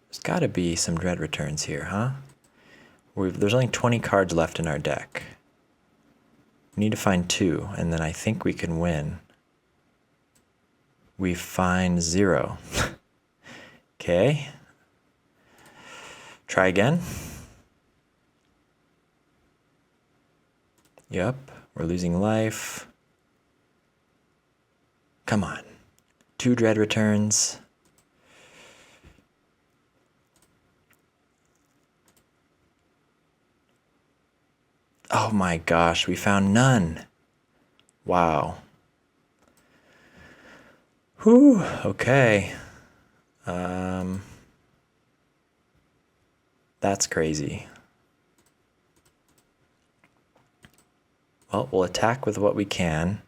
There's gotta be some Dread Returns here, huh? There's only 20 cards left in our deck. We need to find 2, and then I think we can win. We find 0. Okay. Try again. Yep, we're losing life. Come on. 2 Dread Returns. Oh my gosh, we found none. Wow. Whew, okay. That's crazy. Well, we'll attack with what we can.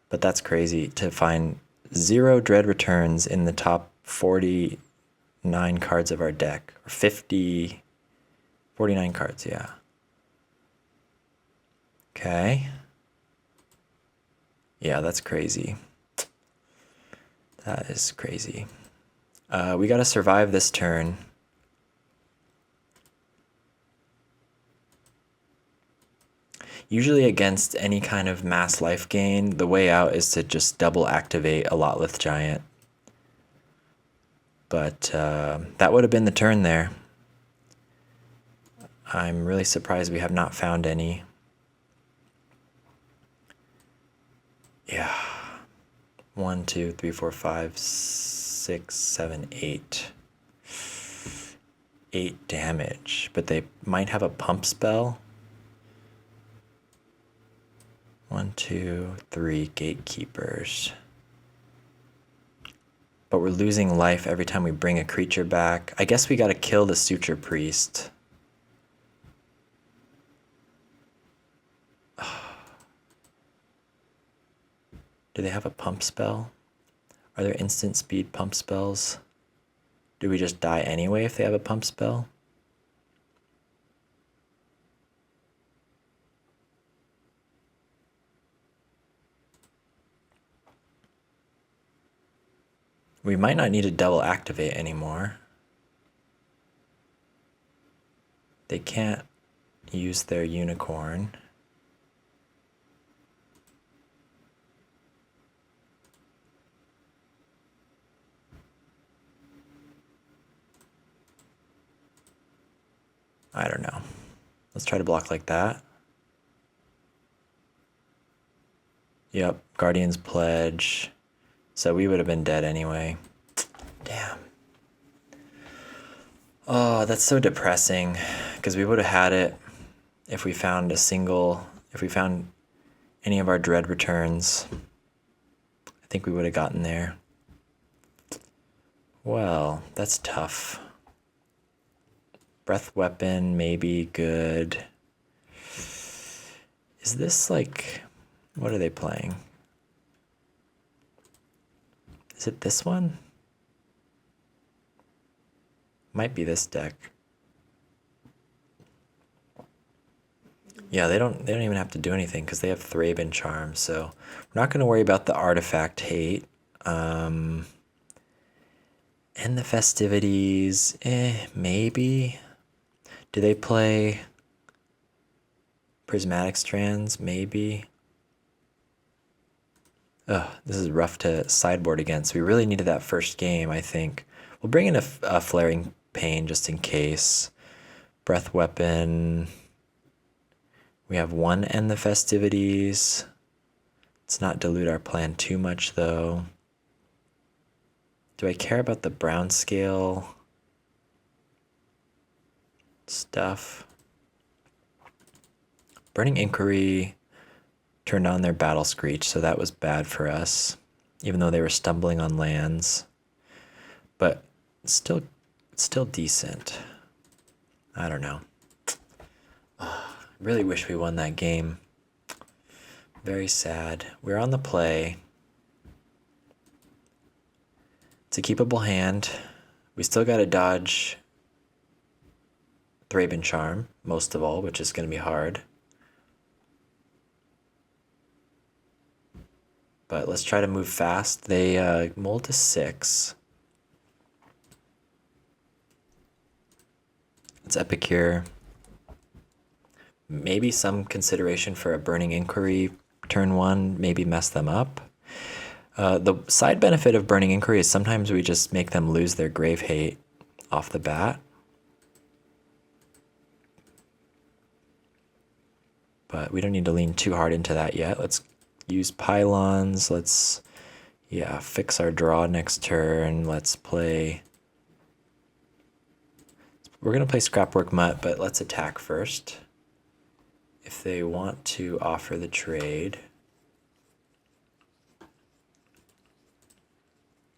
But that's crazy to find 0 Dread Returns in the top 49 cards of our deck. Or 49 cards, yeah. Okay. Yeah, that's crazy. That is crazy. We gotta survive this turn. Usually against any kind of mass life gain, the way out is to just double activate a Lotleth Giant. But that would have been the turn there. I'm really surprised we have not found any. Yeah. 1, 2, 3, 4, 5, 6, 7, 8. 8 damage, but they might have a pump spell. 1, 2, 3 gatekeepers. But we're losing life every time we bring a creature back. I guess we gotta kill the Suture Priest. Do they have a pump spell? Are there instant speed pump spells? Do we just die anyway if they have a pump spell? We might not need to double activate anymore. They can't use their unicorn. I don't know. Let's try to block like that. Yep, Guardian's Pledge. So we would have been dead anyway. Damn. Oh, that's so depressing. Because we would have had it if we found any of our Dread returns. I think we would have gotten there. Well, that's tough. Breath Weapon, maybe good. Is this like, what are they playing? Is it this one? Might be this deck. Yeah, they don't even have to do anything because they have Thraben Charm, so we're not going to worry about the artifact hate. And the festivities, maybe. Do they play Prismatic Strands? Maybe. Ugh, this is rough to sideboard against. We really needed that first game, I think. We'll bring in a Flaring Pain just in case. Breath Weapon. We have one End the Festivities. Let's not dilute our plan too much, though. Do I care about the brown scale stuff? Burning Inquiry turned on their Battle Screech, so that was bad for us, even though they were stumbling on lands. But still decent. I don't know. Really wish we won that game. Very sad. We're on the play. It's a keepable hand. We still got to dodge Thraben Charm, most of all, which is going to be hard. But let's try to move fast. They mold to 6. It's Epicure. Maybe some consideration for a Burning Inquiry turn 1, maybe mess them up. The side benefit of Burning Inquiry is sometimes we just make them lose their Grave Hate off the bat. But we don't need to lean too hard into that yet. Let's use Pylons. Let's, fix our draw next turn. Let's play... We're going to play Scrapwork Mutt, but let's attack first. If they want to offer the trade,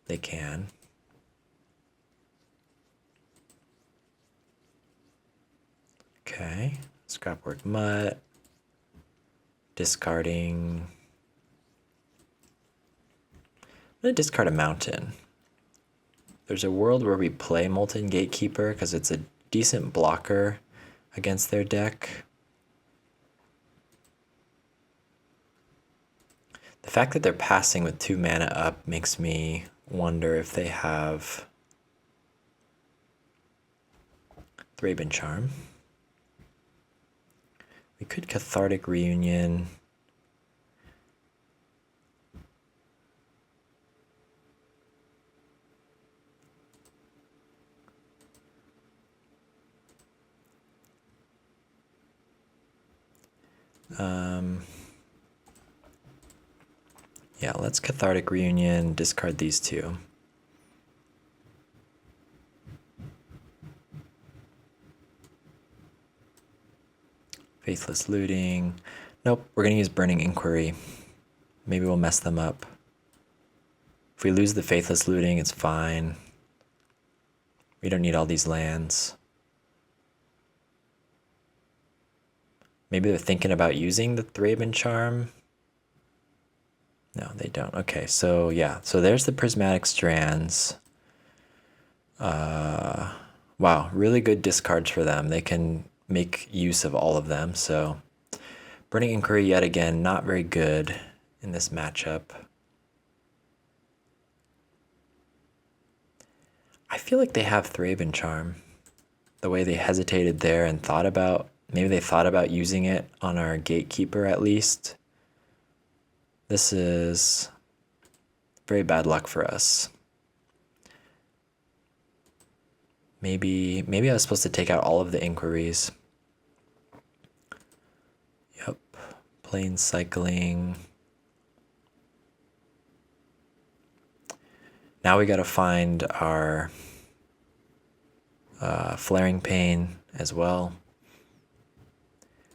they can. Okay, Scrapwork Mutt, discarding. I'm going to discard a Mountain. There's a world where we play Molten Gatekeeper because it's a decent blocker against their deck. The fact that they're passing with 2 mana up makes me wonder if they have Thraben Charm. We could Cathartic Reunion. Yeah, let's Cathartic Reunion, discard these 2. Faithless Looting. Nope, we're gonna use Burning Inquiry. Maybe we'll mess them up. If we lose the Faithless Looting, it's fine. We don't need all these lands. Maybe they're thinking about using the Thraben Charm. No, they don't. Okay, so yeah. So there's the Prismatic Strands. Wow, really good discards for them. They can make use of all of them. So Burning Inquiry, yet again, not very good in this matchup. I feel like they have Thraben Charm. The way they hesitated there and thought about, maybe they thought about using it on our Gatekeeper at least. This is very bad luck for us. Maybe I was supposed to take out all of the inquiries. Yep, plane cycling. Now we gotta find our Flaring Pain as well.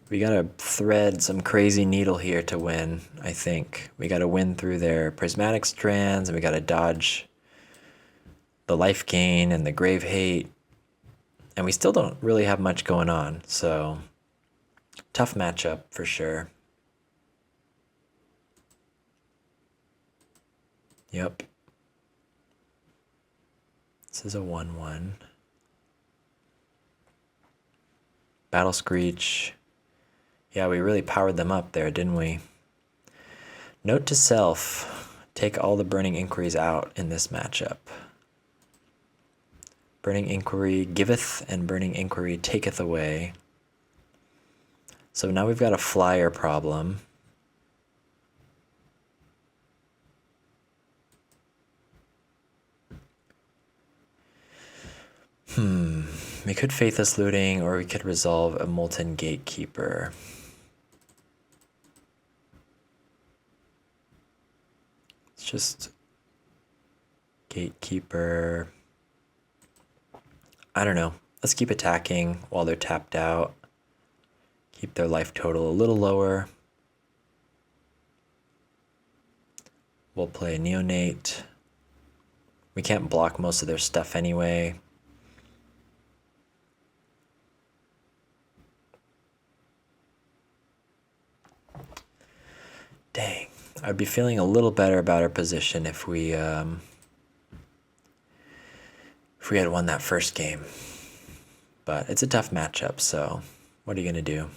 We gotta thread some crazy needle here to win, I think. We gotta win through their Prismatic Strands, and we gotta dodge the life gain and the Grave Hate. And we still don't really have much going on, so tough matchup for sure. Yep. This is a 1-1. Battle Screech. Yeah, we really powered them up there, didn't we? Note to self, take all the Burning Inquiries out in this matchup. Burning Inquiry giveth and Burning Inquiry taketh away. So now we've got a flyer problem. We could Faithless Looting, or we could resolve a Molten Gatekeeper. It's just Gatekeeper. I don't know. Let's keep attacking while they're tapped out. Keep their life total a little lower. We'll play Neonate. We can't block most of their stuff anyway. Dang. I'd be feeling a little better about our position if we had won that first game. But it's a tough matchup, so what are you gonna do?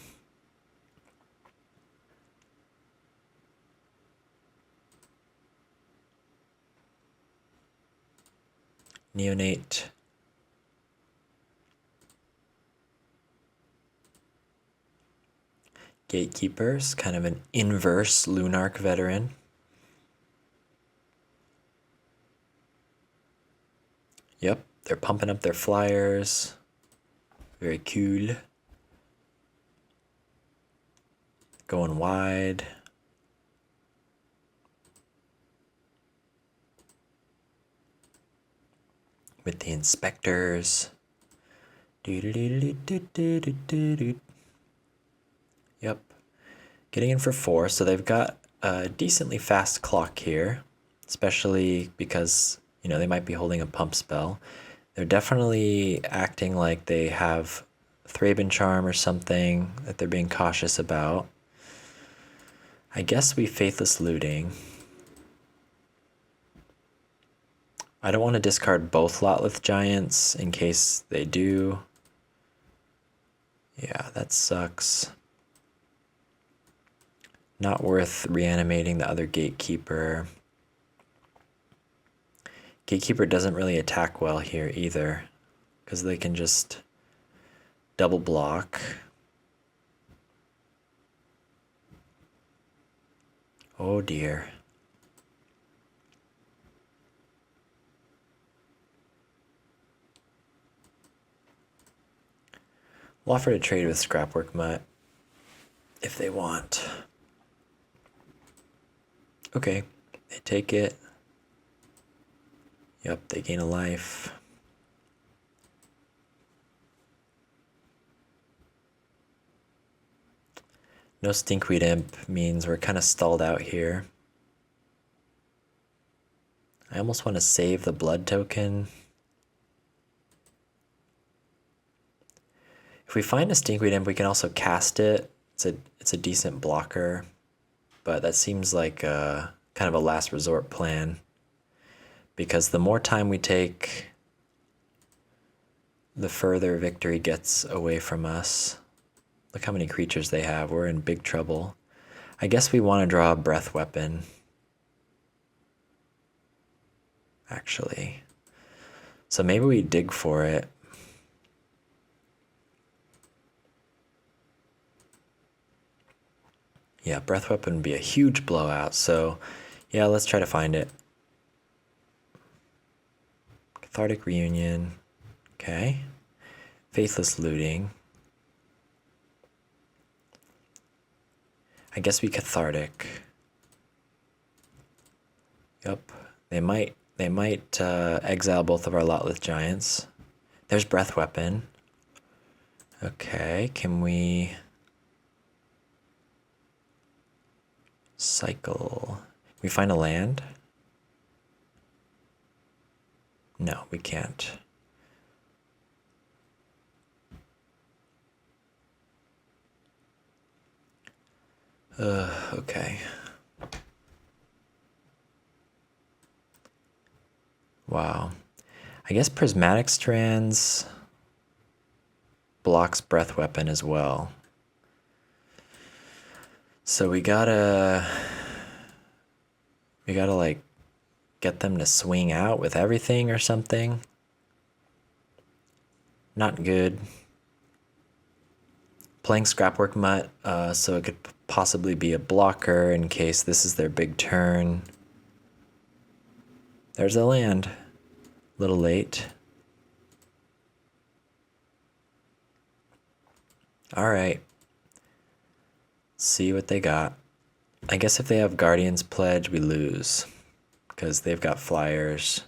Neonate. Gatekeepers, kind of an inverse Lunarch veteran. Yep, they're pumping up their flyers. Very cool. Going wide. With the inspectors. Yep. Getting in for 4, so they've got a decently fast clock here, especially because, you know, they might be holding a pump spell. They're definitely acting like they have Thraben Charm or something that they're being cautious about. I guess we Faithless Looting. I don't want to discard both Lotleth Giants in case they do. Yeah, that sucks. Not worth reanimating the other Gatekeeper. Gatekeeper doesn't really attack well here either, because they can just double block. Oh dear. We'll offer to trade with Scrapwork Mutt if they want. Okay, they take it. Yep, they gain a life. No Stinkweed Imp means we're kind of stalled out here. I almost want to save the blood token. If we find a Stinkweed Imp, we can also cast it. It's a decent blocker, but that seems like kind of a last resort plan, because the more time we take, the further victory gets away from us. Look how many creatures they have. We're in big trouble. I guess we want to draw a breath weapon, actually. So maybe we dig for it. Yeah, breath weapon would be a huge blowout. So yeah, let's try to find it. Cathartic Reunion. Okay. Faithless Looting. I guess we Cathartic. Yep. They might exile both of our Lotleth Giants. There's Breath Weapon. Okay, can we cycle? Can we find a land? No, we can't. Okay. Wow. I guess Prismatic Strands blocks Breath Weapon as well. So we gotta like get them to swing out with everything or something. Not good. Playing Scrapwork Mutt, so it could possibly be a blocker in case this is their big turn. There's a land. A little late. All right. See what they got. I guess if they have Guardian's Pledge, we lose, because they've got flyers.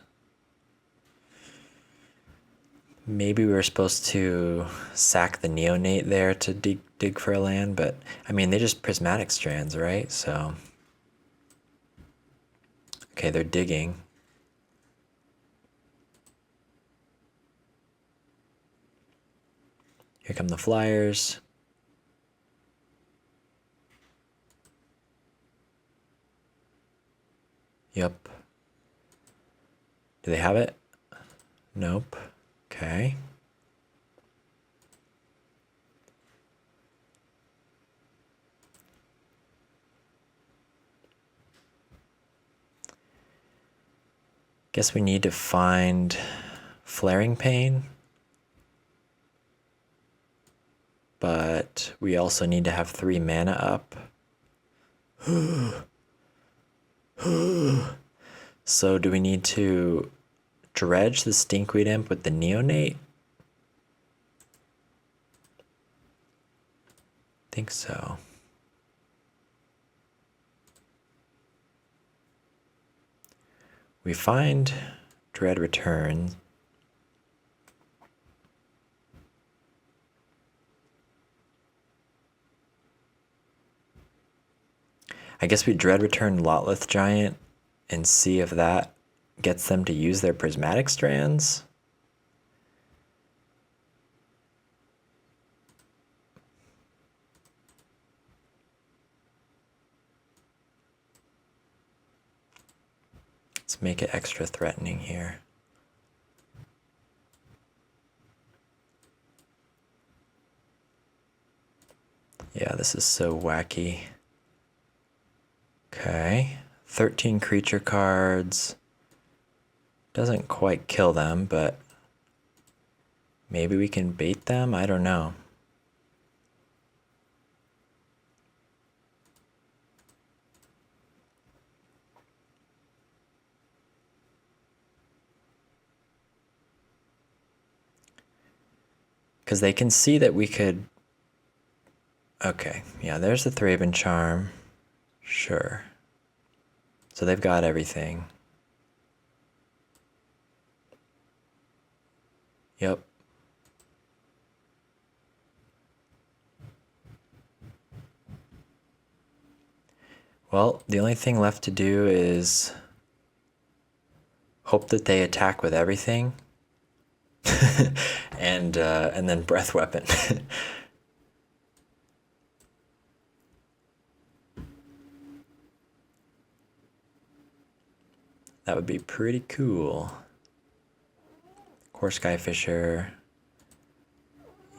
Maybe we were supposed to sack the Neonate there to dig for a land, but I mean, they just Prismatic Strands, right? So, okay, they're digging. Here come the flyers. Yep. Do they have it? Nope. Okay. Guess we need to find Flaring Pain. But we also need to have 3 mana up. So do we need to dredge the Stinkweed Imp with the Neonate? Think so. We find Dread Return. I guess we Dread Return Lotleth Giant and see if that gets them to use their Prismatic Strands. Let's make it extra threatening here. Yeah, this is so wacky. Okay, 13 creature cards. Doesn't quite kill them, but maybe we can bait them? I don't know. Because they can see that we could... Okay, yeah, there's the Thraben Charm. Sure. So they've got everything. Yep. Well, the only thing left to do is hope that they attack with everything, and then breath weapon. That would be pretty cool. Core Skyfisher.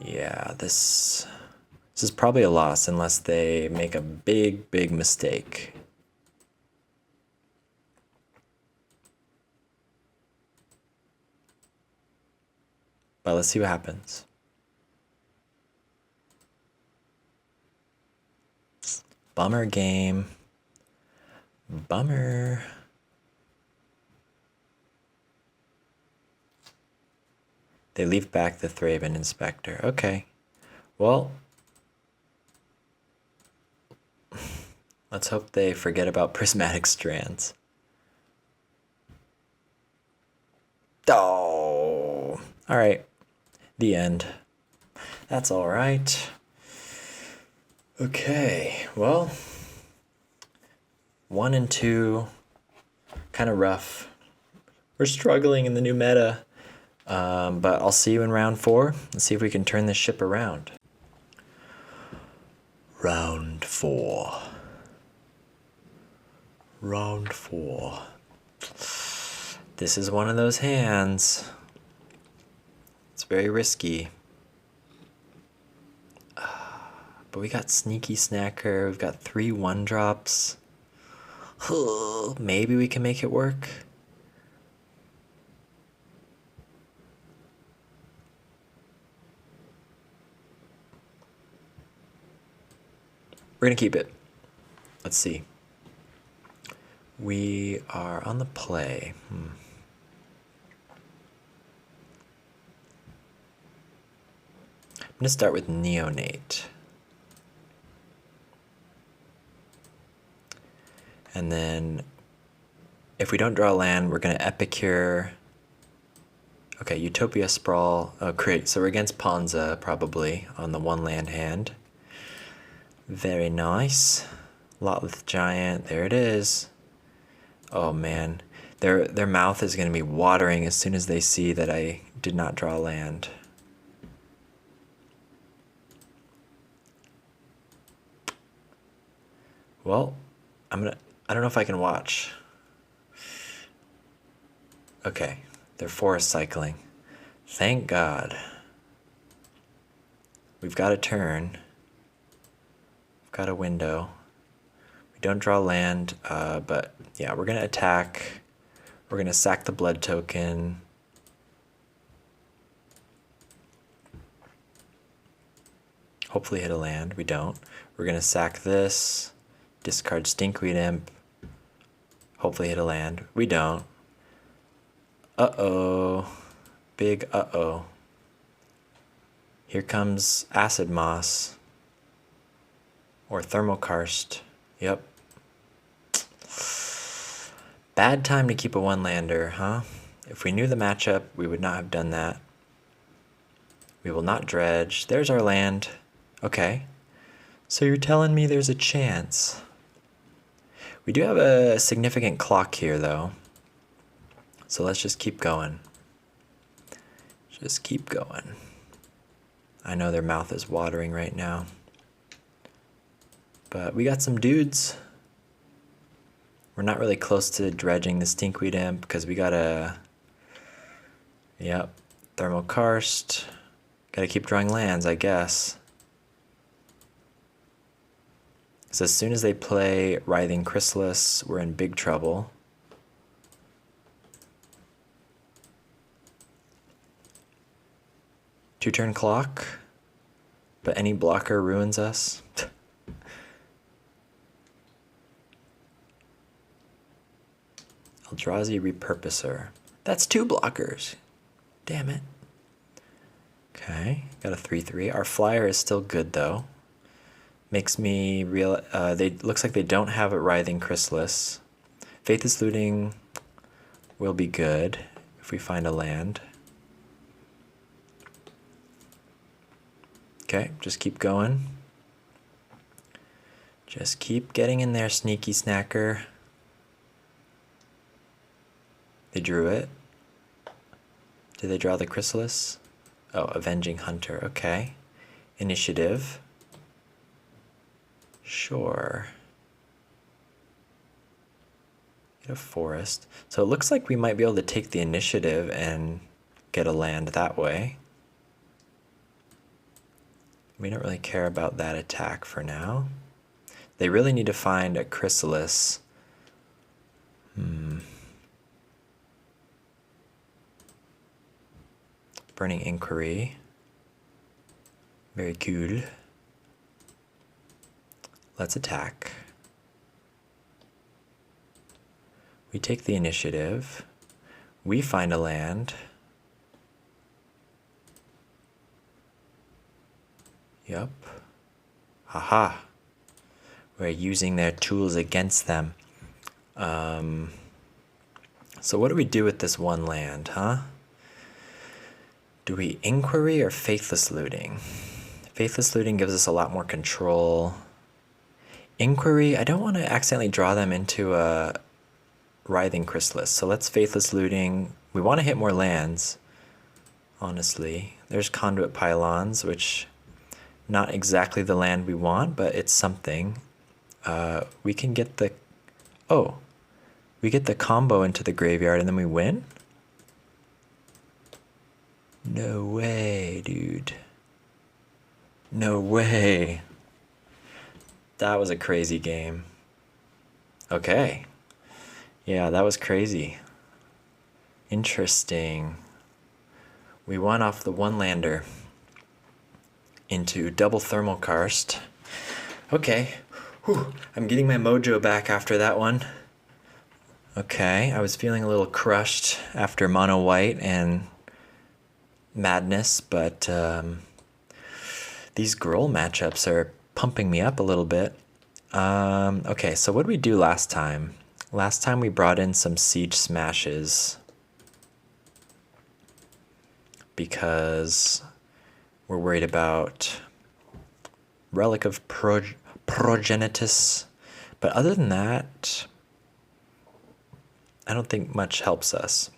Yeah, this is probably a loss unless they make a big mistake. But let's see what happens. Bummer game. Bummer. They leave back the Thraben Inspector. Okay. Well, let's hope they forget about Prismatic Strands. Oh, all right. The end. That's all right. Okay, well, 1 and 2, kind of rough. We're struggling in the new meta, but I'll see you in round 4 and see if we can turn this ship around. Round 4. Round 4. This is one of those hands. It's very risky. But we got Sneaky Snacker. We've got 3 1-drops. Maybe we can make it work. We're gonna keep it. Let's see. We are on the play. I'm gonna start with Neonate. And then if we don't draw land, we're gonna Epicure. Okay, Utopia Sprawl. Oh, great. So we're against Ponza probably on the 1 land hand. Very nice. Lotleth Giant. There it is. Oh man, their mouth is gonna be watering as soon as they see that I did not draw land. Well, I don't know if I can watch. Okay, they're forest cycling. Thank God. We've got a turn. We've got a window. We don't draw land, but yeah, we're gonna attack. We're gonna sack the blood token. Hopefully hit a land. We don't. We're gonna sack this. Discard Stinkweed Imp. Hopefully hit a land. We don't. Uh-oh. Big uh-oh. Here comes Acid Moss. Or Thermokarst. Yep. Bad time to keep a 1-lander, huh? If we knew the matchup, we would not have done that. We will not dredge. There's our land. Okay. So you're telling me there's a chance. We do have a significant clock here, though. So let's just keep going. Just keep going. I know their mouth is watering right now. But we got some dudes. We're not really close to dredging the Stinkweed Imp because we got a... Yep. Thermokarst. Gotta keep drawing lands, I guess. So as soon as they play Writhing Chrysalis, we're in big trouble. Two-turn clock, but any blocker ruins us. Eldrazi Repurposer. That's 2 blockers. Damn it. Okay, got a 3/3. Our flyer is still good though. Makes me real. Looks like they don't have a Writhing Chrysalis. Faithless Looting will be good if we find a land. Okay, just keep going. Just keep getting in there, sneaky snacker. They drew it. Did they draw the Chrysalis? Oh, Avenging Hunter, okay. Initiative. Sure. Get a forest. So it looks like we might be able to take the initiative and get a land that way. We don't really care about that attack for now. They really need to find a Chrysalis. Burning Inquiry. Very cool. Let's attack. We take the initiative. We find a land. Yup. Haha. We're using their tools against them. So what do we do with this one land, huh? Do we Inquiry or Faithless Looting? Faithless Looting gives us a lot more control. Inquiry, I don't want to accidentally draw them into a Writhing Chrysalis. So let's Faithless Looting. We want to hit more lands, honestly. There's Conduit Pylons, which not exactly the land we want, but it's something. We can get the... Oh, we get the combo into the graveyard and then we win? No way, dude. No way. That was a crazy game. Okay. Yeah, that was crazy. Interesting. We won off the one lander into double thermal karst. Okay. Whew. I'm getting my mojo back after that one. Okay, I was feeling a little crushed after mono white and madness, but these Gruul matchups are pumping me up a little bit. Okay, so what did we do last time? Last time we brought in some Siege Smashes because we're worried about Relic of Progenitus. But other than that, I don't think much helps us.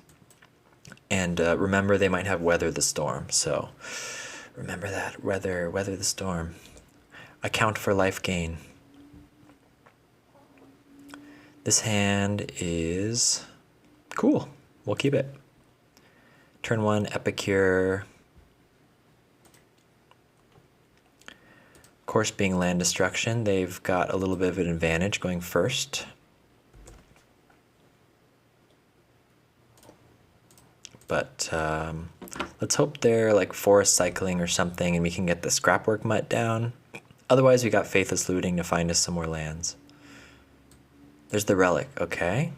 And remember, they might have Weather the Storm. So remember that. Weather the Storm. Account for life gain. This hand is cool. We'll keep it. Turn 1, Epicure. Of course, being land destruction, they've got a little bit of an advantage going first. But let's hope they're like forest cycling or something and we can get the Scrapwork Mutt down. Otherwise, we got Faithless Looting to find us some more lands. There's the Relic, okay.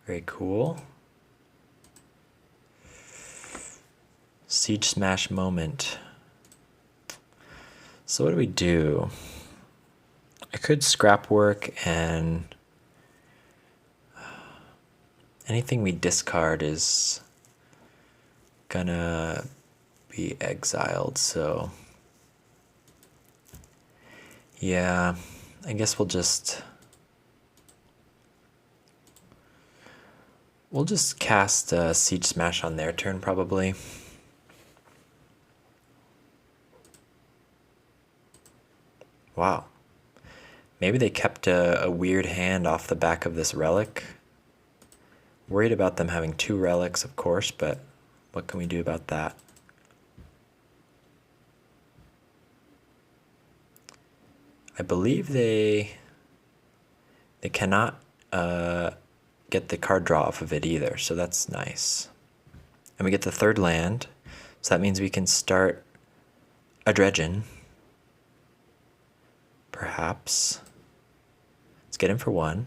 Very cool. Siege Smash moment. So what do we do? I could Scrapwork and anything we discard is gonna be exiled, so yeah, I guess we'll just cast Siege Smash on their turn probably. Wow. Maybe they kept a weird hand off the back of this relic. Worried about them having 2 relics, of course, but what can we do about that? I believe they cannot get the card draw off of it either, so that's nice. And we get the 3rd land, so that means we can start a Dredge. Perhaps. Let's get him for 1.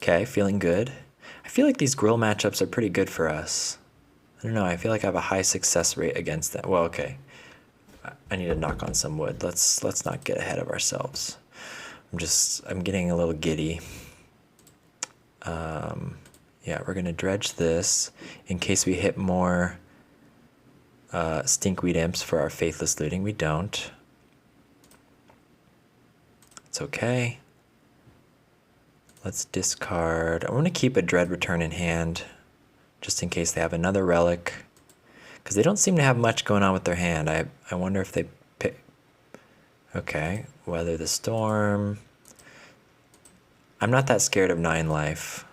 Okay, feeling good. I feel like these Gruul matchups are pretty good for us. I don't know, I feel like I have a high success rate against them. Well, okay. I need to knock on some wood. Let's not get ahead of ourselves. I'm getting a little giddy. Yeah, we're gonna dredge this in case we hit more Stinkweed Imps for our Faithless Looting. We don't. That's okay. Let's discard. I want to keep a Dread Return in hand, just in case they have another relic. Because they don't seem to have much going on with their hand. I wonder if they pick... Okay, Weather the Storm. I'm not that scared of 9 life.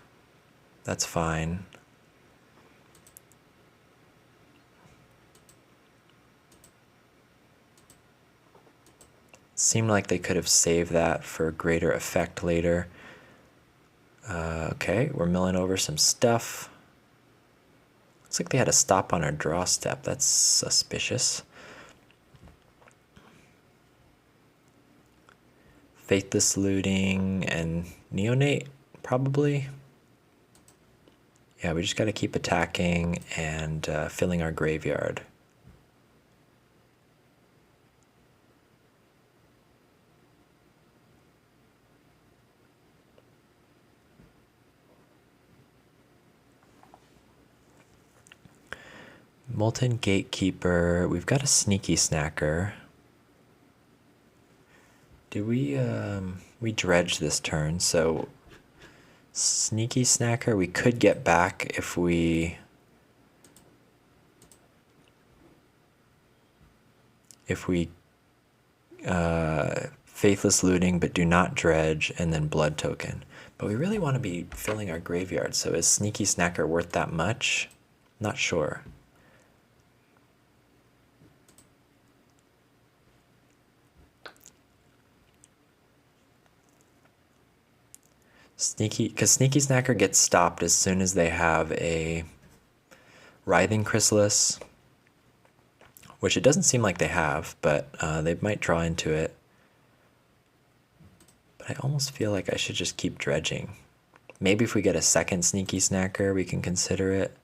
That's fine. Seemed like they could have saved that for greater effect later. Okay, we're milling over some stuff. Looks like they had a stop on our draw step. That's suspicious. Faithless Looting and Neonate, probably. Yeah, we just got to keep attacking and filling our graveyard. Molten Gatekeeper. We've got a Sneaky Snacker. Do we dredge this turn? So Sneaky Snacker we could get back if we Faithless Looting but do not dredge and then Blood Token. But we really want to be filling our graveyard. So is Sneaky Snacker worth that much? Not sure. Because Sneaky Snacker gets stopped as soon as they have a Writhing Chrysalis, which it doesn't seem like they have, but they might draw into it. But I almost feel like I should just keep dredging. Maybe if we get a second Sneaky Snacker, we can consider it.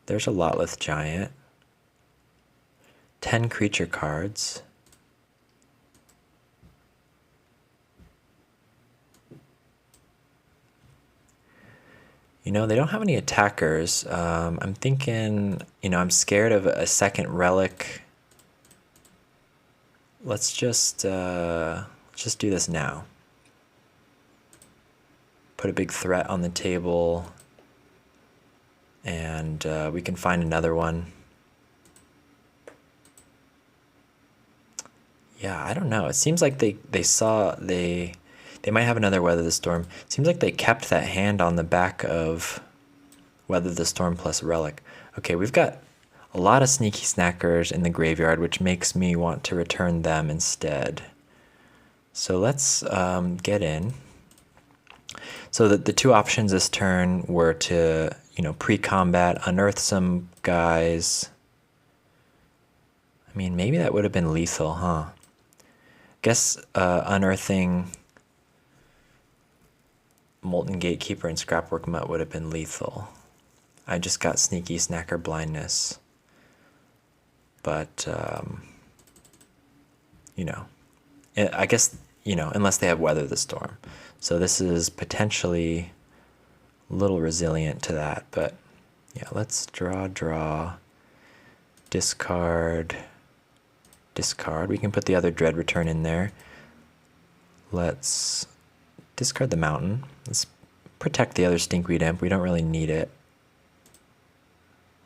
There's a Lotleth Giant. 10 creature cards. You know, they don't have any attackers. I'm thinking, you know, I'm scared of a second relic. Let's just do this now. Put a big threat on the table, and we can find another one. Yeah, I don't know. It seems like they might have another Weather the Storm. Seems like they kept that hand on the back of Weather the Storm plus Relic. Okay, we've got a lot of Sneaky Snackers in the graveyard, which makes me want to return them instead. So let's get in. So the two options this turn were to, you know, pre-combat, unearth some guys. I mean, maybe that would have been lethal, huh? Guess unearthing Molten Gatekeeper and Scrapwork Mutt would have been lethal. I just got Sneaky Snacker Blindness. But, you know, I guess, you know, unless they have Weather the Storm. So this is potentially a little resilient to that. But, yeah, let's draw, discard. We can put the other Dread Return in there. Let's discard the Mountain. Let's protect the other Stinkweed Imp. We don't really need it.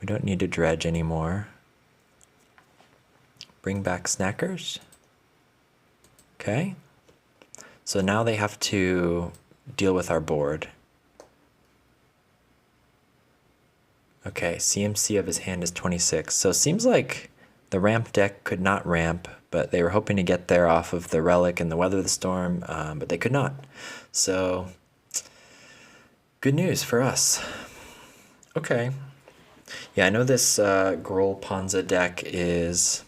We don't need to dredge anymore. Bring back Snackers. Okay. So now they have to deal with our board. Okay, CMC of his hand is 26. So it seems like the ramp deck could not ramp, but they were hoping to get there off of the Relic and the Weather the Storm, but they could not. So, good news for us. Okay. Yeah, I know this Gruul Ponza deck is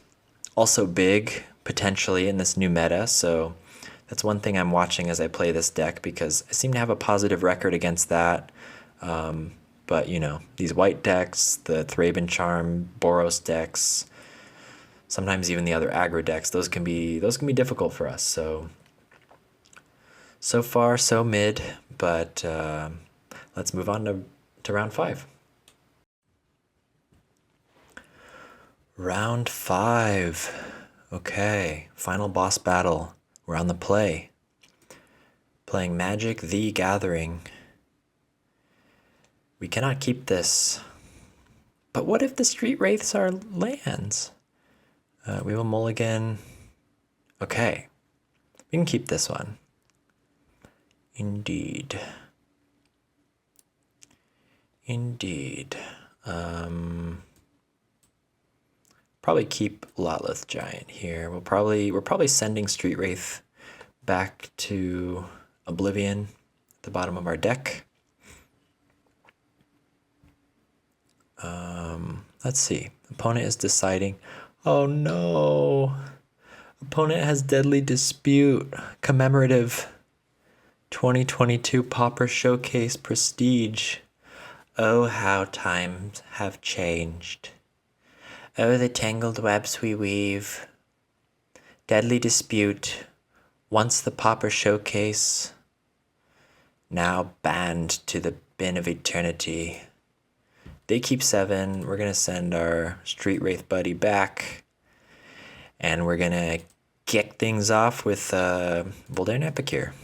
also big, potentially, in this new meta, so that's one thing I'm watching as I play this deck, because I seem to have a positive record against that. But, you know, these white decks, the Thraben Charm, Boros decks, sometimes even the other aggro decks, those can be difficult for us. So far, so mid, but let's move on to round 5. Round 5. Okay, final boss battle. We're on the play. Playing Magic the Gathering. We cannot keep this. But what if the Street Wraiths are lands? We will mulligan. Okay. We can keep this one. Indeed. Indeed. Probably keep Lotleth Giant here. We're probably sending Street Wraith back to Oblivion at the bottom of our deck. Let's see. Opponent is deciding. Oh no! Opponent has Deadly Dispute. Commemorative 2022 Pauper Showcase Prestige. Oh, how times have changed. Oh, the tangled webs we weave. Deadly Dispute. Once the Pauper Showcase. Now banned to the bin of eternity. They keep 7. We're going to send our Street Wraith buddy back. And we're going to kick things off with Voldaren Epicure.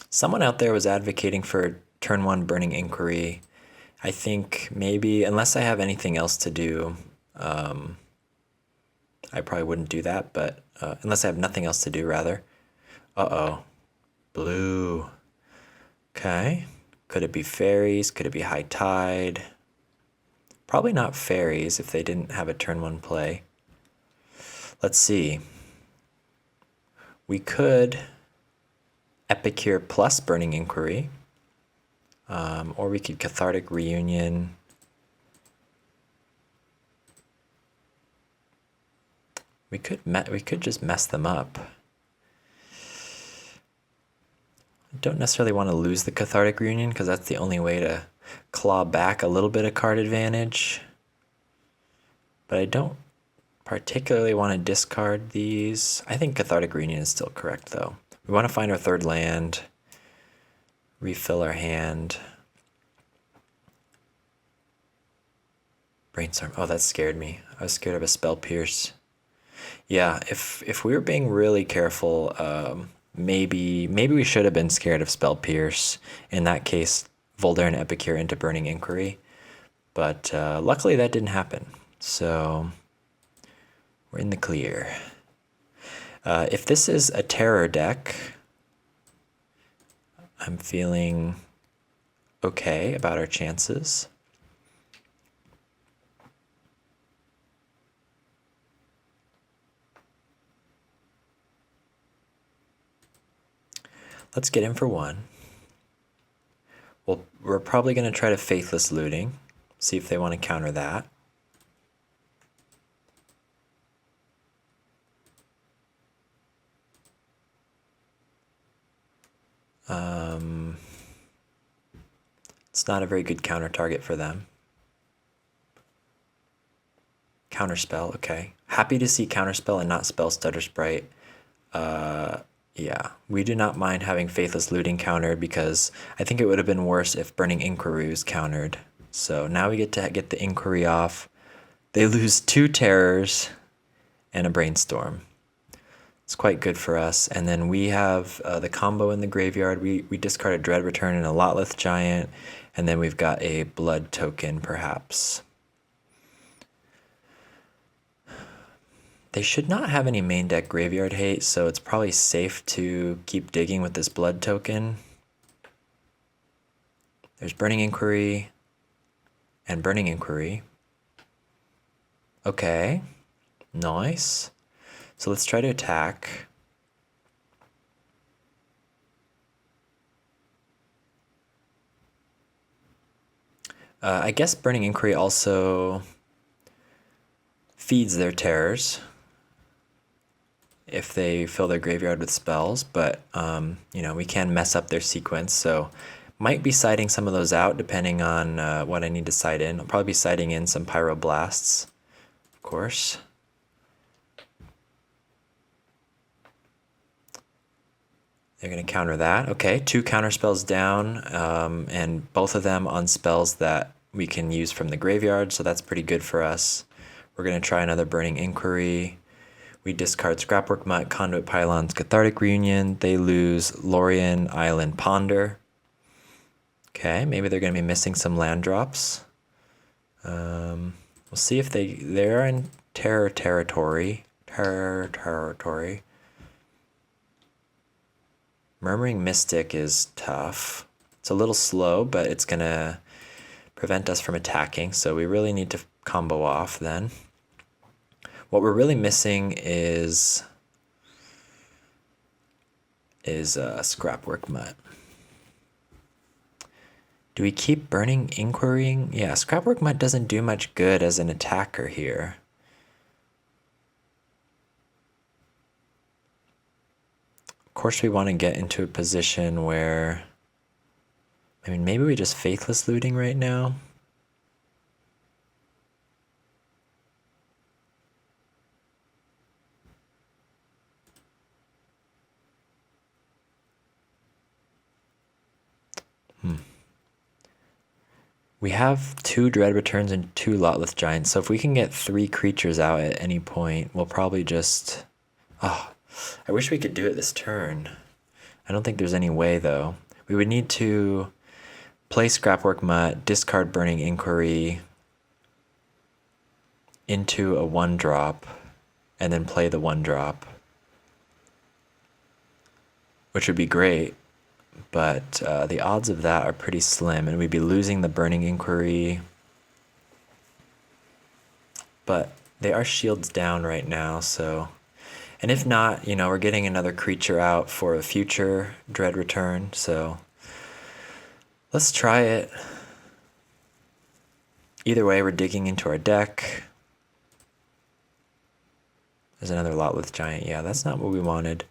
Someone out there was advocating for turn 1 Burning Inquiry. I think maybe, unless I have anything else to do, I probably wouldn't do that, but unless I have nothing else to do, rather. Uh-oh. Blue. Okay. Could it be fairies? Could it be high tide? Probably not fairies if they didn't have a turn 1 play. Let's see. We could Epicure plus Burning Inquiry. Or we could Cathartic Reunion. We could just mess them up. I don't necessarily want to lose the Cathartic Reunion because that's the only way to claw back a little bit of card advantage. But I don't particularly want to discard these. I think Cathartic Reunion is still correct though. We want to find our third land, refill our hand. Brainstorm. Oh, that scared me. I was scared of a Spell Pierce. Yeah, if we were being really careful, maybe we should have been scared of Spell Pierce. In that case, Voldaren Epicure into Burning Inquiry. But luckily that didn't happen. So we're in the clear. If this is a terror deck, I'm feeling okay about our chances. Let's get in for 1. Well, we're probably going to try to Faithless Looting, see if they want to counter that. It's not a very good counter target for them. Counterspell, okay. Happy to see Counterspell and not Spell Stutter Sprite. Yeah, we do not mind having Faithless Looting countered because I think it would have been worse if Burning Inquiry was countered. So now we get to get the Inquiry off. They lose 2 Terrors and a Brainstorm. It's quite good for us. And then we have the combo in the graveyard. We discard a Dread Return and a Lotleth Giant. And then we've got a Blood Token, perhaps. They should not have any main deck graveyard hate, so it's probably safe to keep digging with this Blood Token. There's Burning Inquiry and Burning Inquiry. Okay, nice. So let's try to attack. I guess Burning Inquiry also feeds their terrors if they fill their graveyard with spells, but you know, we can mess up their sequence, so might be siding some of those out depending on what I need to side in. I'll probably be siding in some Pyroblasts, of course. They're going to counter that. Okay, 2 counter spells down, and both of them on spells that we can use from the graveyard, so that's pretty good for us. We're going to try another Burning Inquiry. We discard Scrapwork Mutt, Conduit Pylons, Cathartic Reunion. They lose Lorien, Island, Ponder. Okay, maybe they're going to be missing some land drops. We'll see if they're in Terror Territory. Terror Territory. Murmuring Mystic is tough. It's a little slow, but it's going to prevent us from attacking, so we really need to combo off then. What we're really missing is Scrapwork Mutt. Do we keep Burning Inquiring? Yeah, Scrapwork Mutt doesn't do much good as an attacker here. Of course, we want to get into a position where, I mean, maybe we just Faithless Looting right now. We have 2 Dread Returns and 2 Lotless Giants, so if we can get 3 creatures out at any point, we'll probably just... Oh, I wish we could do it this turn. I don't think there's any way, though. We would need to play Scrapwork Mutt, discard Burning Inquiry into a 1-drop, and then play the 1-drop, which would be great. But the odds of that are pretty slim, and we'd be losing the Burning Inquiry. But they are shields down right now, so... And if not, you know, we're getting another creature out for a future Dread Return, so... Let's try it. Either way, we're digging into our deck. There's another Lotless Giant. Yeah, that's not what we wanted.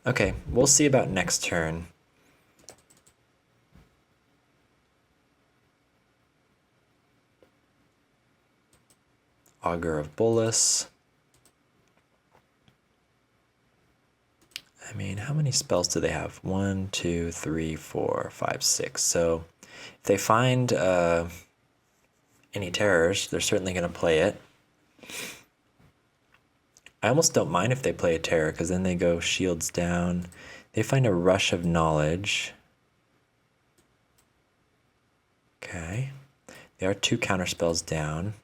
Okay, we'll see about next turn. Augur of Bolas. I mean, how many spells do they have? 1, 2, 3, 4, 5, 6. So if they find any terrors, they're certainly going to play it. I almost don't mind if they play a terror, because then they go shields down. They find a Rush of Knowledge. Okay. They are 2 counterspells down.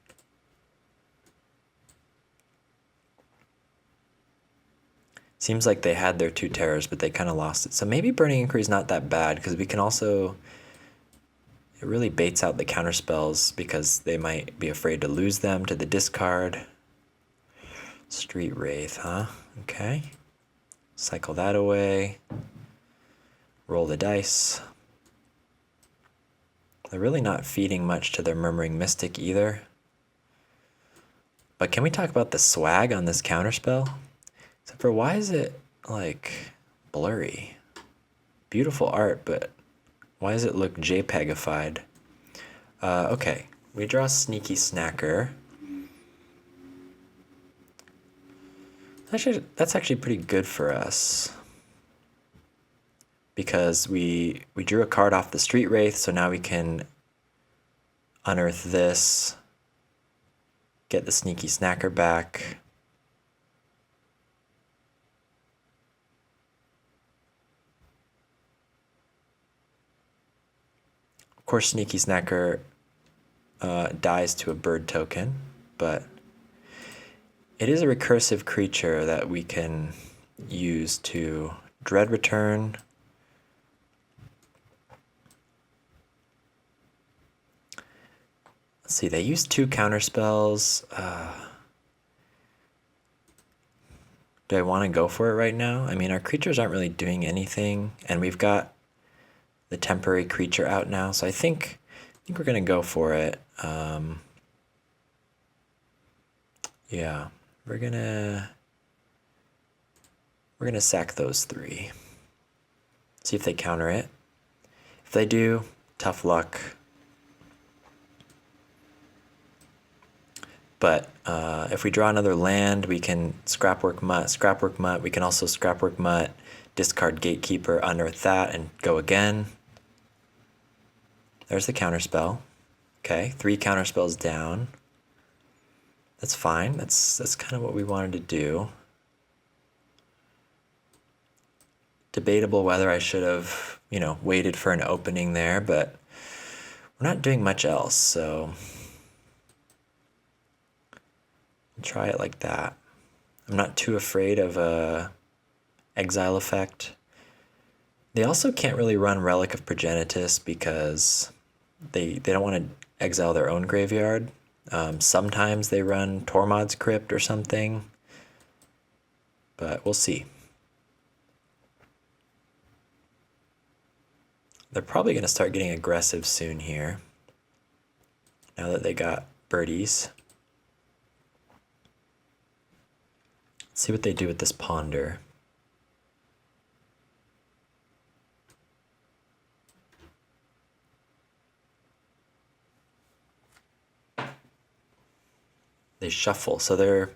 Seems like they had their 2 terrors, but they kind of lost it. So maybe Burning Inquiry is not that bad, because we can also... It really baits out the counterspells, because they might be afraid to lose them to the discard. Street Wraith, huh? Okay. Cycle that away. Roll the dice. They're really not feeding much to their Murmuring Mystic either. But can we talk about the swag on this counterspell? Except for, why is it, like, blurry? Beautiful art, but why does it look JPEGified? Okay, we draw Sneaky Snacker. That's actually pretty good for us, because we drew a card off the Street Wraith, so now we can unearth this, get the Sneaky Snacker back. Of course, Sneaky Snacker dies to a bird token, but it is a recursive creature that we can use to Dread Return. Let's see, they use 2 counterspells. Do I want to go for it right now? I mean, our creatures aren't really doing anything, and we've got the temporary creature out now, so I think we're going to go for it. Yeah. We're gonna sack those 3. See if they counter it. If they do, tough luck. But if we draw another land, we can Scrapwork Mutt. We can also Scrapwork Mutt, discard Gatekeeper, unearth that, and go again. There's the counterspell. Okay, 3 counterspells down. That's fine. That's kind of what we wanted to do. Debatable whether I should have, you know, waited for an opening there, but we're not doing much else, so I'll try it like that. I'm not too afraid of a exile effect. They also can't really run Relic of Progenitus because they don't want to exile their own graveyard. Sometimes they run Tormod's Crypt or something, but we'll see. They're probably going to start getting aggressive soon here, now that they got birdies. Let's see what they do with this Ponder. They shuffle, so they're,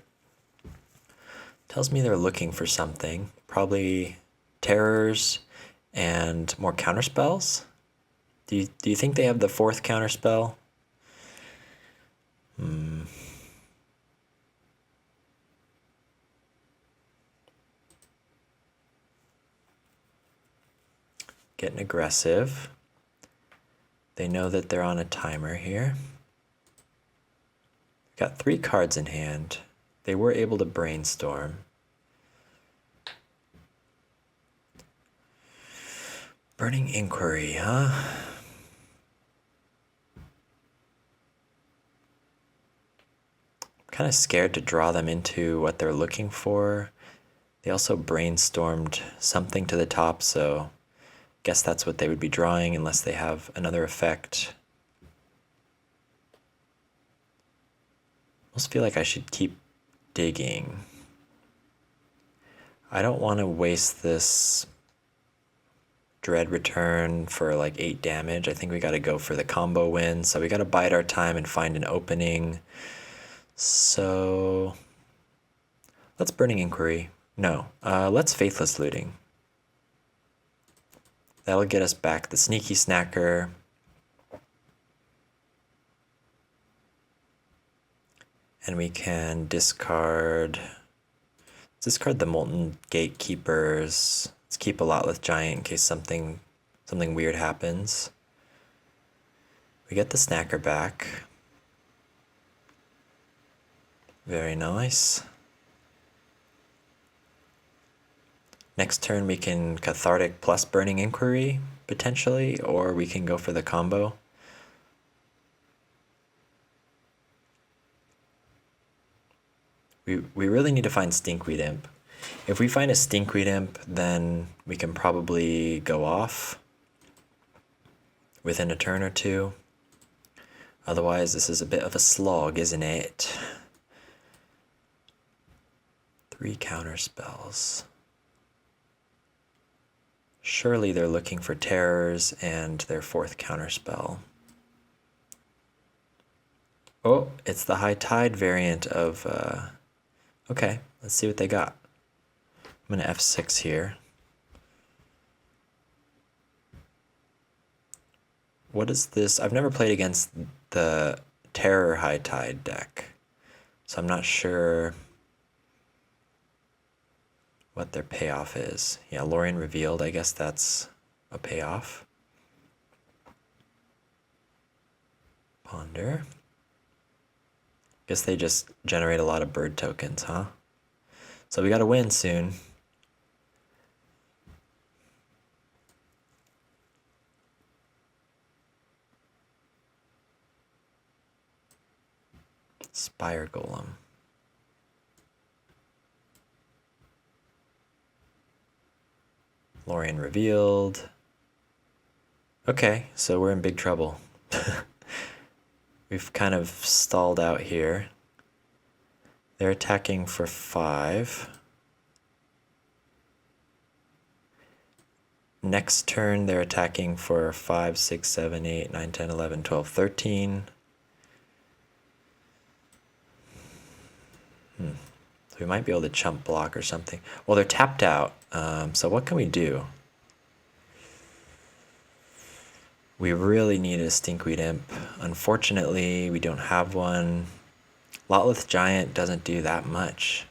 tells me they're looking for something, probably terrors and more counterspells. Do you think they have the 4th counterspell? Getting aggressive. They know that they're on a timer here. Got 3 cards in hand. They were able to brainstorm. Burning Inquiry, huh? I'm kind of scared to draw them into what they're looking for. They also brainstormed something to the top, so guess that's what they would be drawing unless they have another effect. I almost feel like I should keep digging. I don't want to waste this Dread return for like 8 damage. I think we got to go for the combo win, so we got to bide our time and find an opening. So let's Burning Inquiry. No, let's Faithless Looting. That'll get us back the Sneaky Snacker. And we can discard the Molten Gatekeepers. Let's keep a Lotleth Giant in case something weird happens. We get the Snacker back. Very nice. Next turn we can Cathartic plus Burning Inquiry, potentially, or we can go for the combo. We really need to find Stinkweed Imp. If we find a Stinkweed Imp, then we can probably go off within a turn or two. Otherwise, this is a bit of a slog, isn't it? 3 counter spells. Surely they're looking for terrors and their 4th counterspell. Oh, it's the High Tide variant of... Okay, let's see what they got. I'm going to F6 here. What is this? I've never played against the Terror High Tide deck, so I'm not sure what their payoff is. Yeah, Lorien Revealed, I guess that's a payoff. Ponder. Guess they just generate a lot of bird tokens, huh? So we gotta win soon. Spire Golem. Lorien Revealed. Okay, so we're in big trouble. We've kind of stalled out here. They're attacking for 5. Next turn, they're attacking for 5, 6, 7, 8, 9, 10, 11, 12, 13. So we might be able to chump block or something. Well, they're tapped out, so what can we do? We really need a Stinkweed Imp. Unfortunately, we don't have one. Lotleth Giant doesn't do that much.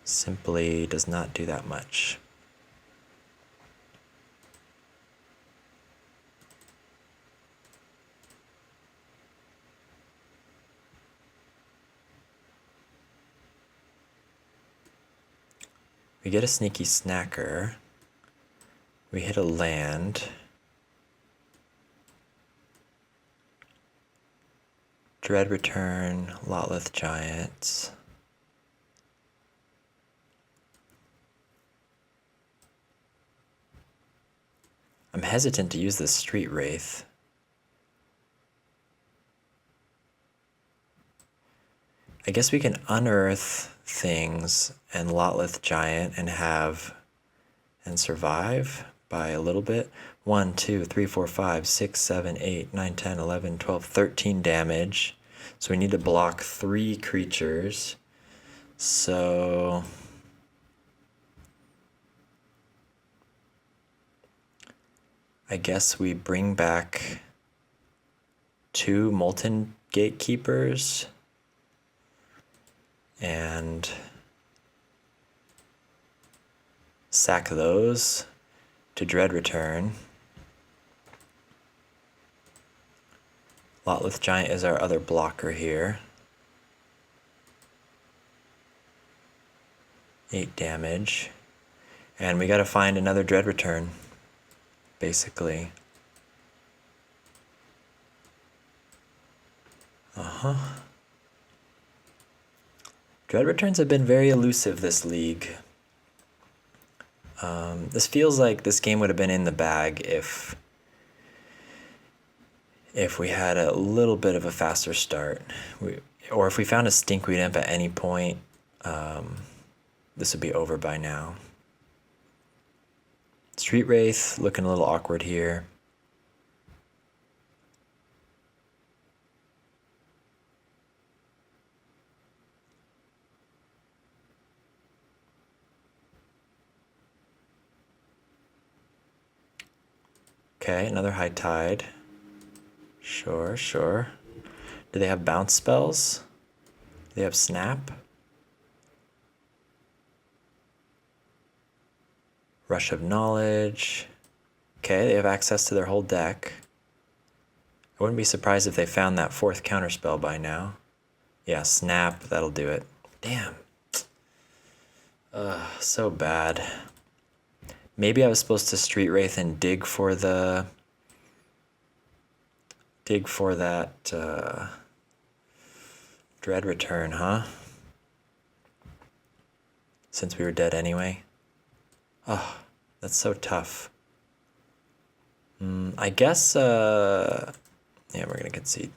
Simply does not do that much. We get a Sneaky Snacker. We hit a land. Dread Return, Lotleth Giants. I'm hesitant to use this Street Wraith. I guess we can unearth things and Lotleth Giant and survive by a little bit. 1, 2, 3, 4, 5, 6, 7, 8, 9, 10, 11, 12, 13 damage. So we need to block 3 creatures. So I guess we bring back 2 Molten Gatekeepers and sack those to Dread Return. Lotleth Giant is our other blocker here. 8 damage. And we gotta find another Dread Return, basically. Dread Returns have been very elusive this league. This feels like this game would have been in the bag if we had a little bit of a faster start. Or if we found a Stinkweed Imp at any point, this would be over by now. Street Wraith looking a little awkward here. Okay, another High Tide. Sure, sure. Do they have bounce spells? Do they have snap? Rush of Knowledge. Okay, they have access to their whole deck. I wouldn't be surprised if they found that 4th counterspell by now. Yeah, snap, that'll do it. Damn. So bad. Maybe I was supposed to Street Wraith and dig for that Dread Return, huh? Since we were dead anyway. Oh, that's so tough. I guess, yeah, we're gonna concede.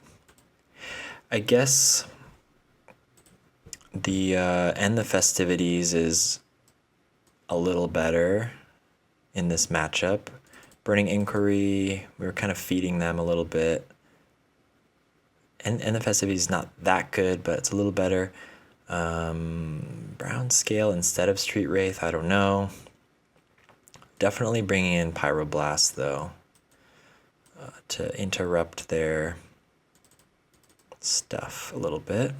I guess the End the Festivities is a little better in this matchup. Burning Inquiry, we were kind of feeding them a little bit. And the Festivities is not that good, but it's a little better. Brown Scale instead of Street Wraith, I don't know. Definitely bringing in Pyroblast, though, to interrupt their stuff a little bit.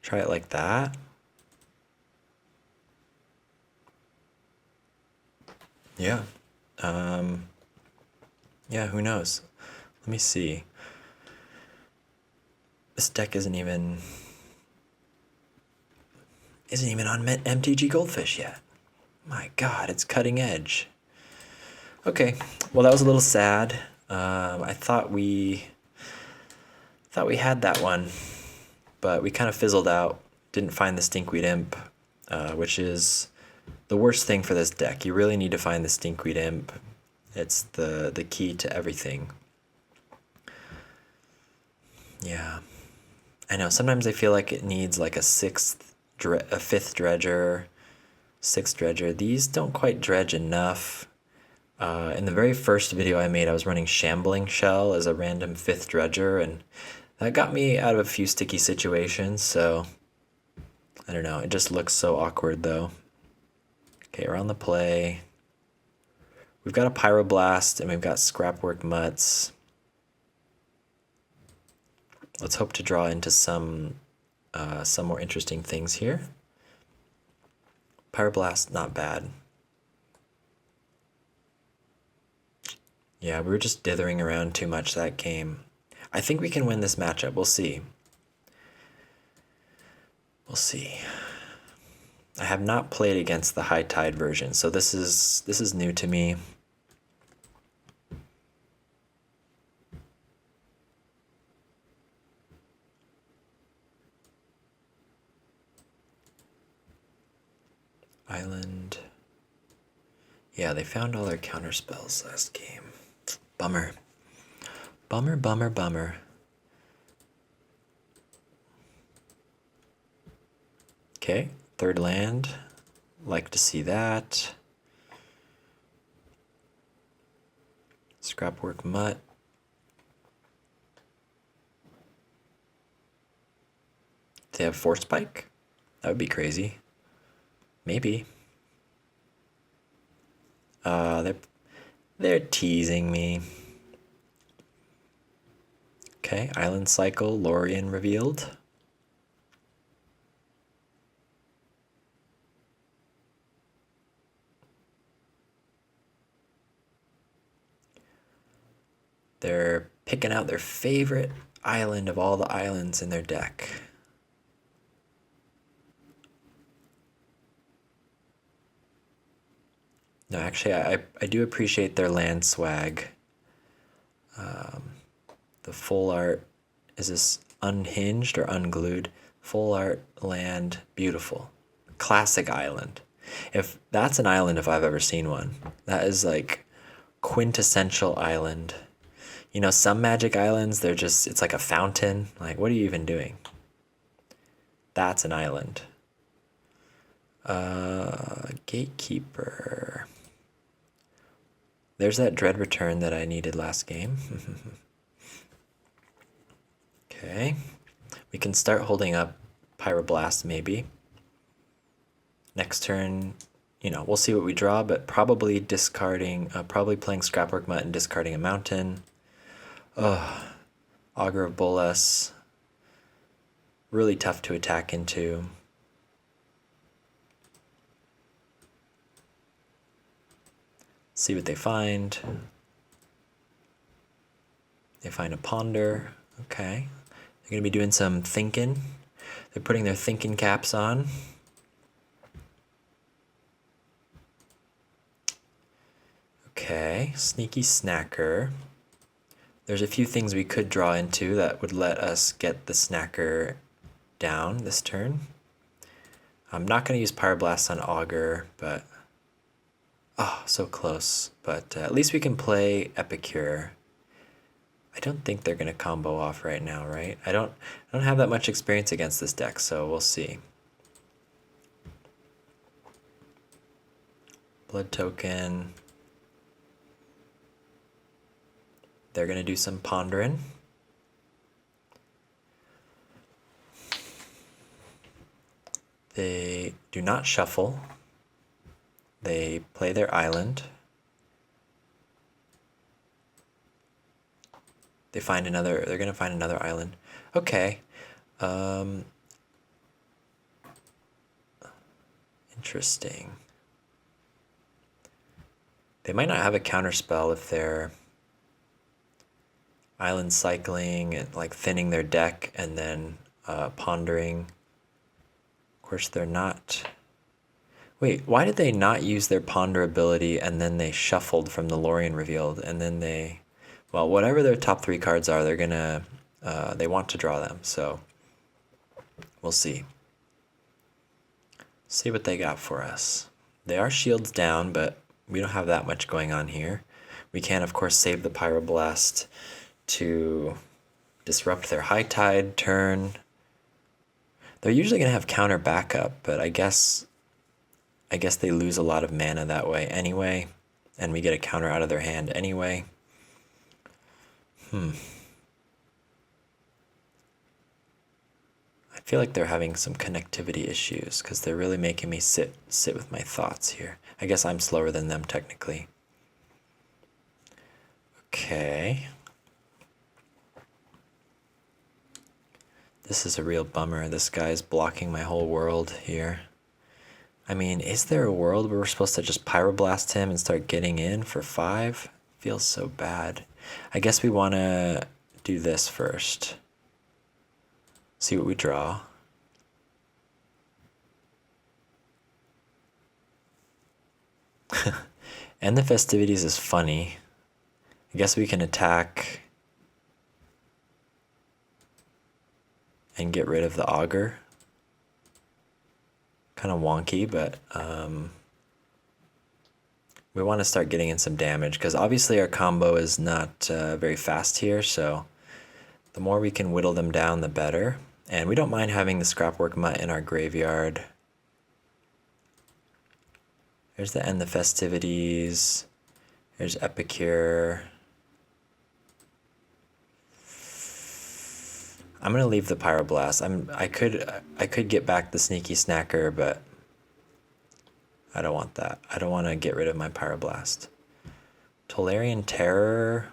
Try it like that. Yeah. Yeah, who knows? Let me see. This deck isn't even on MTG Goldfish yet. My God, it's cutting edge. Okay, well that was a little sad. I thought we had that one, but we kind of fizzled out. Didn't find the Stinkweed Imp, which is the worst thing for this deck. You really need to find the Stinkweed Imp. It's the key to everything. Yeah, I know. Sometimes I feel like it needs like a 5th Dredger, 6th Dredger. These don't quite dredge enough. In the very first video I made, I was running Shambling Shell as a random 5th Dredger, and that got me out of a few sticky situations, so I don't know. It just looks so awkward, though. Okay, we're on the play. We've got a Pyroblast and we've got Scrapwork Mutts. Let's hope to draw into some more interesting things here. Pyroblast, not bad. Yeah, we were just dithering around too much that game. I think we can win this matchup. We'll see. We'll see. I have not played against the High Tide version, so this is new to me. Island. Yeah, they found all their counter spells last game. Bummer. Bummer, bummer, bummer. Okay, third land. Like to see that. Scrapwork Mutt. Do they have Force Spike? That would be crazy. Maybe. They're teasing me. Okay, Island Cycle, Lorien revealed. They're picking out their favorite island of all the islands in their deck. No, actually, I do appreciate their land swag. The full art, is this unhinged or unglued? Full art land, beautiful. Classic island. If that's an island, if I've ever seen one, that is like quintessential island. You know, some Magic islands, it's like a fountain. Like, what are you even doing? That's an island. Gatekeeper. There's that Dread return that I needed last game. Okay. We can start holding up Pyroblast maybe. Next turn, you know, we'll see what we draw, but probably discarding, probably playing Scrapwork Mutt and discarding a mountain. Ugh. Augur of Bolas. Really tough to attack into. See what they find. They find a Ponder. Okay. They're going to be doing some thinking. They're putting their thinking caps on. Okay. Sneaky Snacker. There's a few things we could draw into that would let us get the Snacker down this turn. I'm not going to use Pyroblast on Augur, but... Oh, so close. But at least we can play Epicure. I don't think they're going to combo off right now, right? I don't have that much experience against this deck, so we'll see. Blood Token. They're going to do some pondering. They do not shuffle. They play their island. They're going to find another island. Okay. Interesting. They might not have a counterspell if they're island cycling and like thinning their deck and then pondering. Of course, they're not. Wait, why did they not use their ponder ability and then they shuffled from the Lorien revealed and then they, well, whatever their top 3 cards are, they're gonna, they want to draw them, so we'll see. See what they got for us. They are shields down, but we don't have that much going on here. We can, of course, save the Pyroblast to disrupt their High Tide turn. They're usually gonna have counter backup, but I guess they lose a lot of mana that way anyway, and we get a counter out of their hand anyway. I feel like they're having some connectivity issues because they're really making me sit with my thoughts here. I guess I'm slower than them technically. Okay. This is a real bummer. This guy's blocking my whole world here. I mean, is there a world where we're supposed to just pyroblast him and start getting in for 5? Feels so bad. I guess we want to do this first. See what we draw. End the festivities is funny. I guess we can attack and get rid of the augur. Kind of wonky, but we want to start getting in some damage because obviously our combo is not very fast here, so the more we can whittle them down, the better. And we don't mind having the scrapwork mutt in our graveyard. There's the end the festivities. There's Epicure. I'm gonna leave the pyroblast. I could get back the sneaky snacker, but I don't want that. I don't want to get rid of my pyroblast. Tolarian Terror.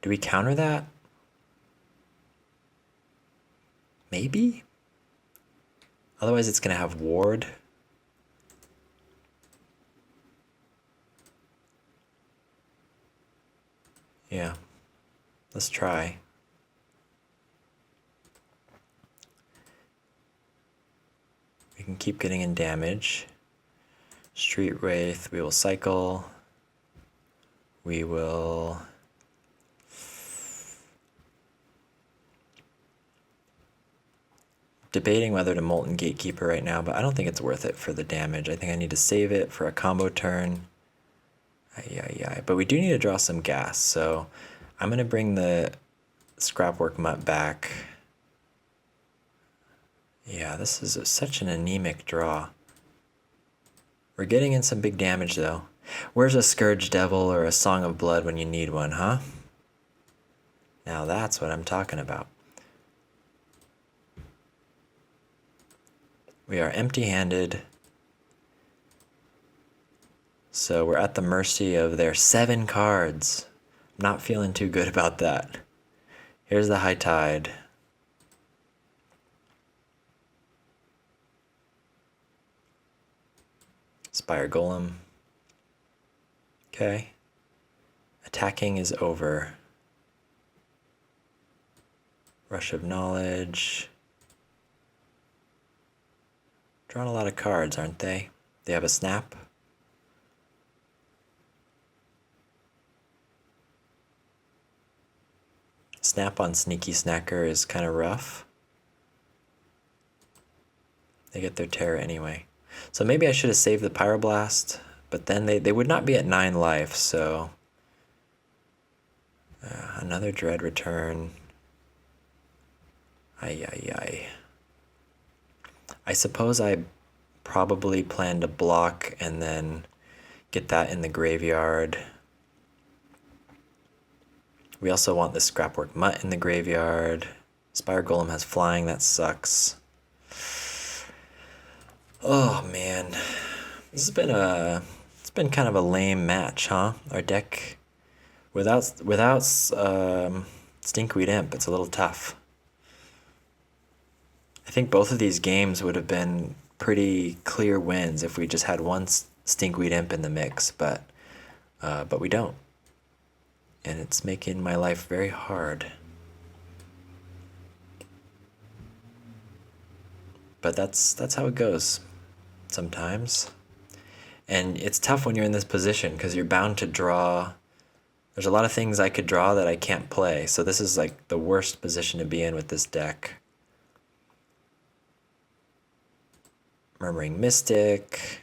Do we counter that? Maybe? Otherwise it's gonna have ward. Yeah. Let's try. We can keep getting in damage. Street Wraith, we will cycle. We will... Debating whether to Molten Gatekeeper right now, but I don't think it's worth it for the damage. I think I need to save it for a combo turn. But we do need to draw some gas, so I'm going to bring the Scrapwork Mutt back. Yeah, this is such an anemic draw. We're getting in some big damage, though. Where's a Scourge Devil or a Song of Blood when you need one, huh? Now that's what I'm talking about. We are empty-handed. So we're at the mercy of their 7 cards. I'm not feeling too good about that. Here's the High Tide. Spire Golem. Okay. Attacking is over. Rush of Knowledge. Drawing a lot of cards, aren't they? They have a snap. Snap on Sneaky Snacker is kind of rough. They get their terror anyway. So maybe I should have saved the Pyroblast, but then they would not be at 9 life, so... another Dread return. I suppose I probably plan to block and then get that in the graveyard. We also want the Scrapwork Mutt in the graveyard. Spire Golem has flying, that sucks. Oh man, this has been it's been kind of a lame match, huh? Our deck without Stinkweed Imp, it's a little tough. I think both of these games would have been pretty clear wins if we just had one Stinkweed Imp in the mix, but we don't. And it's making my life very hard. But that's how it goes sometimes. And it's tough when you're in this position because you're bound to draw. There's a lot of things I could draw that I can't play. So this is like the worst position to be in with this deck. Murmuring Mystic.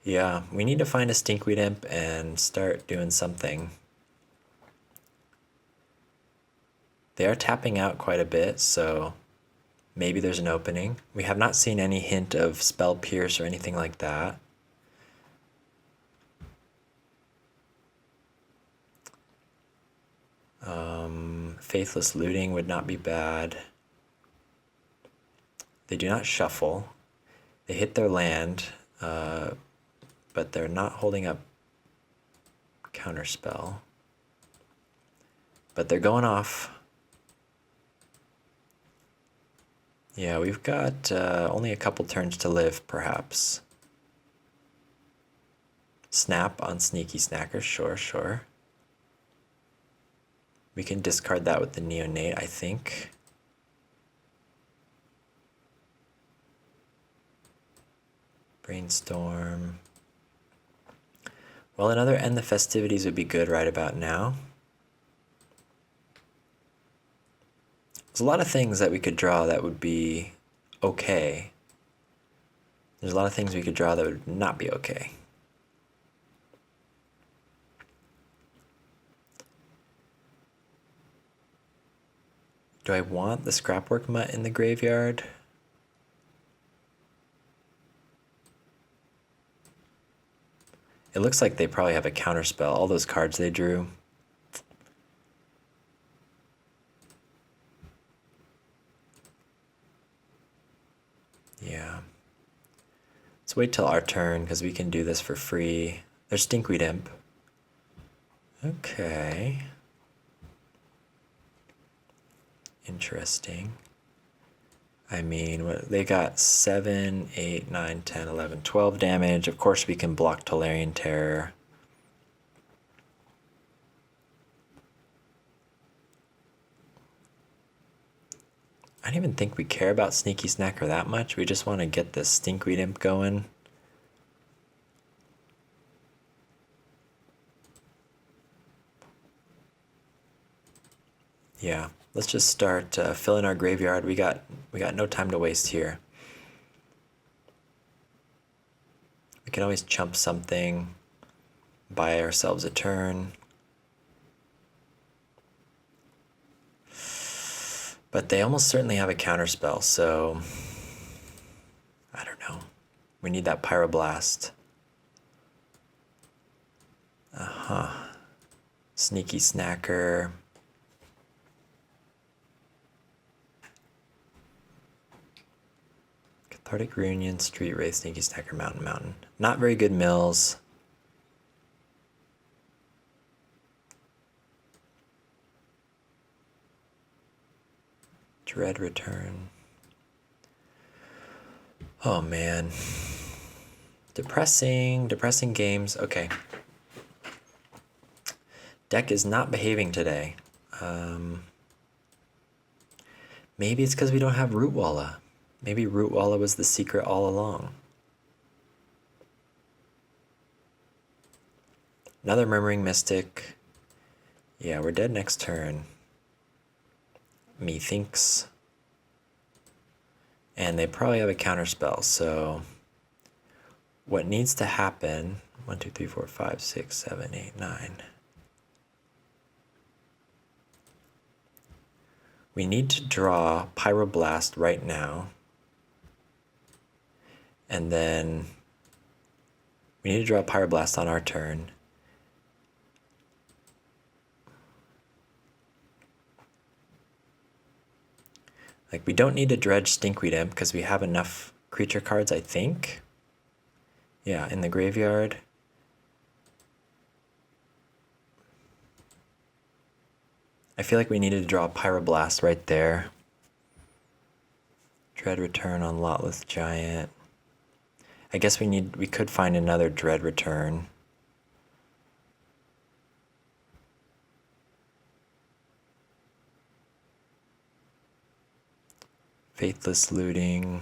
Yeah, we need to find a Stinkweed Imp and start doing something. They are tapping out quite a bit, so maybe there's an opening. We have not seen any hint of Spell Pierce or anything like that. Faithless Looting would not be bad. They do not shuffle. They hit their land. but they're not holding up counterspell. But they're going off. Yeah, we've got only a couple turns to live, perhaps. Snap on Sneaky Snacker, sure, sure. We can discard that with the Neonate, I think. Brainstorm. Well, another End the Festivities would be good right about now. There's a lot of things that we could draw that would be okay. There's a lot of things we could draw that would not be okay. Do I want the Scrapwork Mutt in the graveyard? It looks like they probably have a counterspell, all those cards they drew. Yeah. Let's wait till our turn, because we can do this for free. There's Stinkweed Imp. Okay. Interesting. I mean, they got 7, 8, 9, 10, 11, 12 damage. Of course, we can block Tolarian Terror. I don't even think we care about Sneaky Snacker that much. We just want to get this Stinkweed Imp going. Yeah, let's just start filling our graveyard. We got no time to waste here. We can always chump something, buy ourselves a turn. But they almost certainly have a counterspell, so I don't know. We need that Pyroblast. Sneaky Snacker. Cathartic Reunion, Street Wraith, Sneaky Snacker, Mountain. Not very good mills. Dread Return. Oh man. Depressing games. Okay. Deck is not behaving today. Maybe it's because we don't have Rootwalla. Maybe Rootwalla was the secret all along. Another Murmuring Mystic. Yeah, we're dead next turn. Methinks. And they probably have a counterspell, so what needs to happen, 1, 2, 3, 4, 5, 6, 7, 8, 9. We need to draw Pyroblast right now. And then we need to draw Pyroblast on our turn. Like, we don't need to dredge Stinkweed Imp because we have enough creature cards, I think. Yeah, in the graveyard. I feel like we needed to draw a Pyroblast right there. Dread Return on Lotless Giant. I guess we could find another Dread Return. Faithless Looting.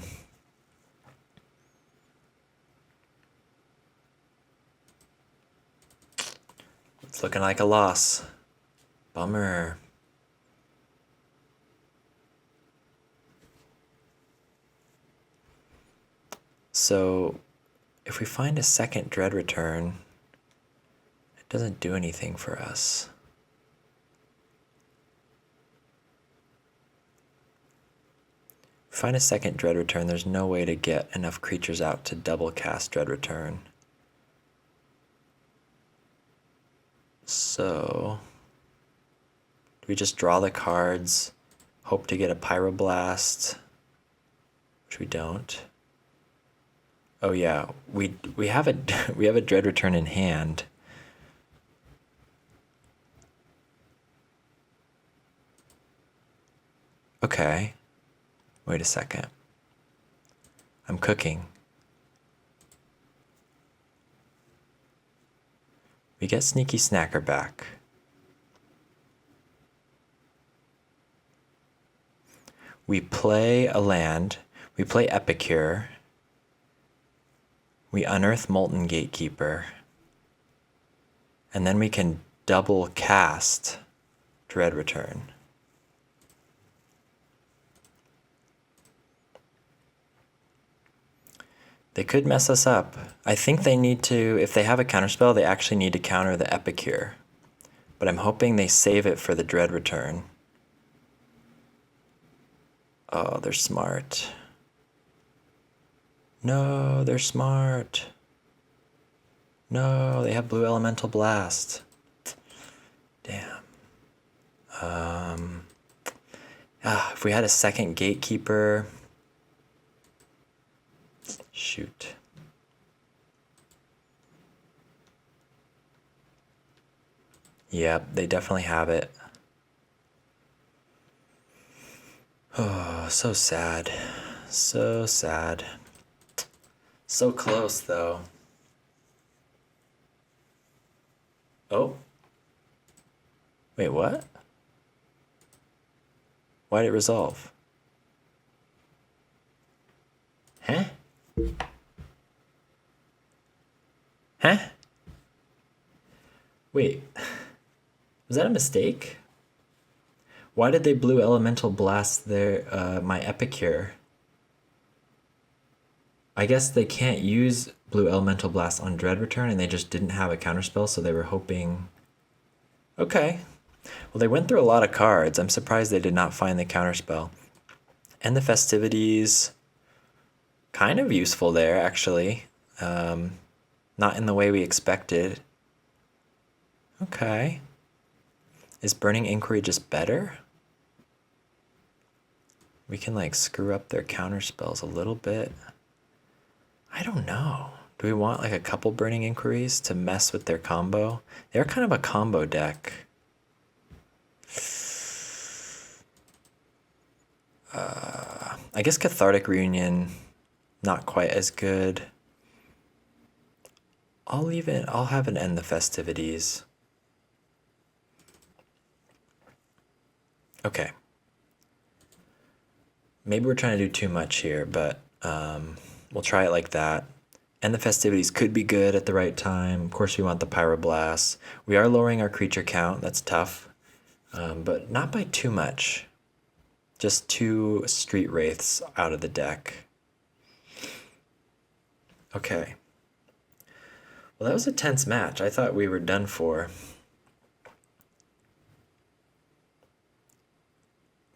It's looking like a loss. Bummer. So if we find a second Dread Return, it doesn't do anything for us. If we find a second Dread Return, there's no way to get enough creatures out to double cast Dread Return. So do we just draw the cards, hope to get a Pyroblast, which we don't. Oh yeah, we have a we have a Dread Return in hand. Okay. Wait a second. I'm cooking. We get Sneaky Snacker back. We play a land. We play Epicure. We unearth Molten Gatekeeper. And then we can double cast Dread Return. They could mess us up. I think they need to, if they have a counterspell, they actually need to counter the Epicure. But I'm hoping they save it for the Dread Return. Oh, they're smart. No, they're smart. No, they have Blue Elemental Blast. Damn. If we had a second Gatekeeper. Shoot. Yep, they definitely have it. Oh, so sad. So sad. So close, though. Oh. Wait, what? Why did it resolve? Huh? Huh? Wait. Was that a mistake? Why did they Blue Elemental Blast their my Epicure? I guess they can't use Blue Elemental Blast on Dread Return, and they just didn't have a counterspell, so they were hoping... Okay. Well, they went through a lot of cards. I'm surprised they did not find the counterspell. And the Festivities... kind of useful there, actually. Not in the way we expected. Okay. Is Burning Inquiry just better? We can, like, screw up their counterspells a little bit. I don't know. Do we want, like, a couple Burning Inquiries to mess with their combo? They're kind of a combo deck. I guess Cathartic Reunion, not quite as good. I'll have an End the Festivities. Okay. Maybe we're trying to do too much here, but we'll try it like that. And the Festivities could be good at the right time. Of course, we want the Pyroblast. We are lowering our creature count. That's tough, but not by too much. Just 2 Street Wraiths out of the deck. Okay. Well, that was a tense match. I thought we were done for.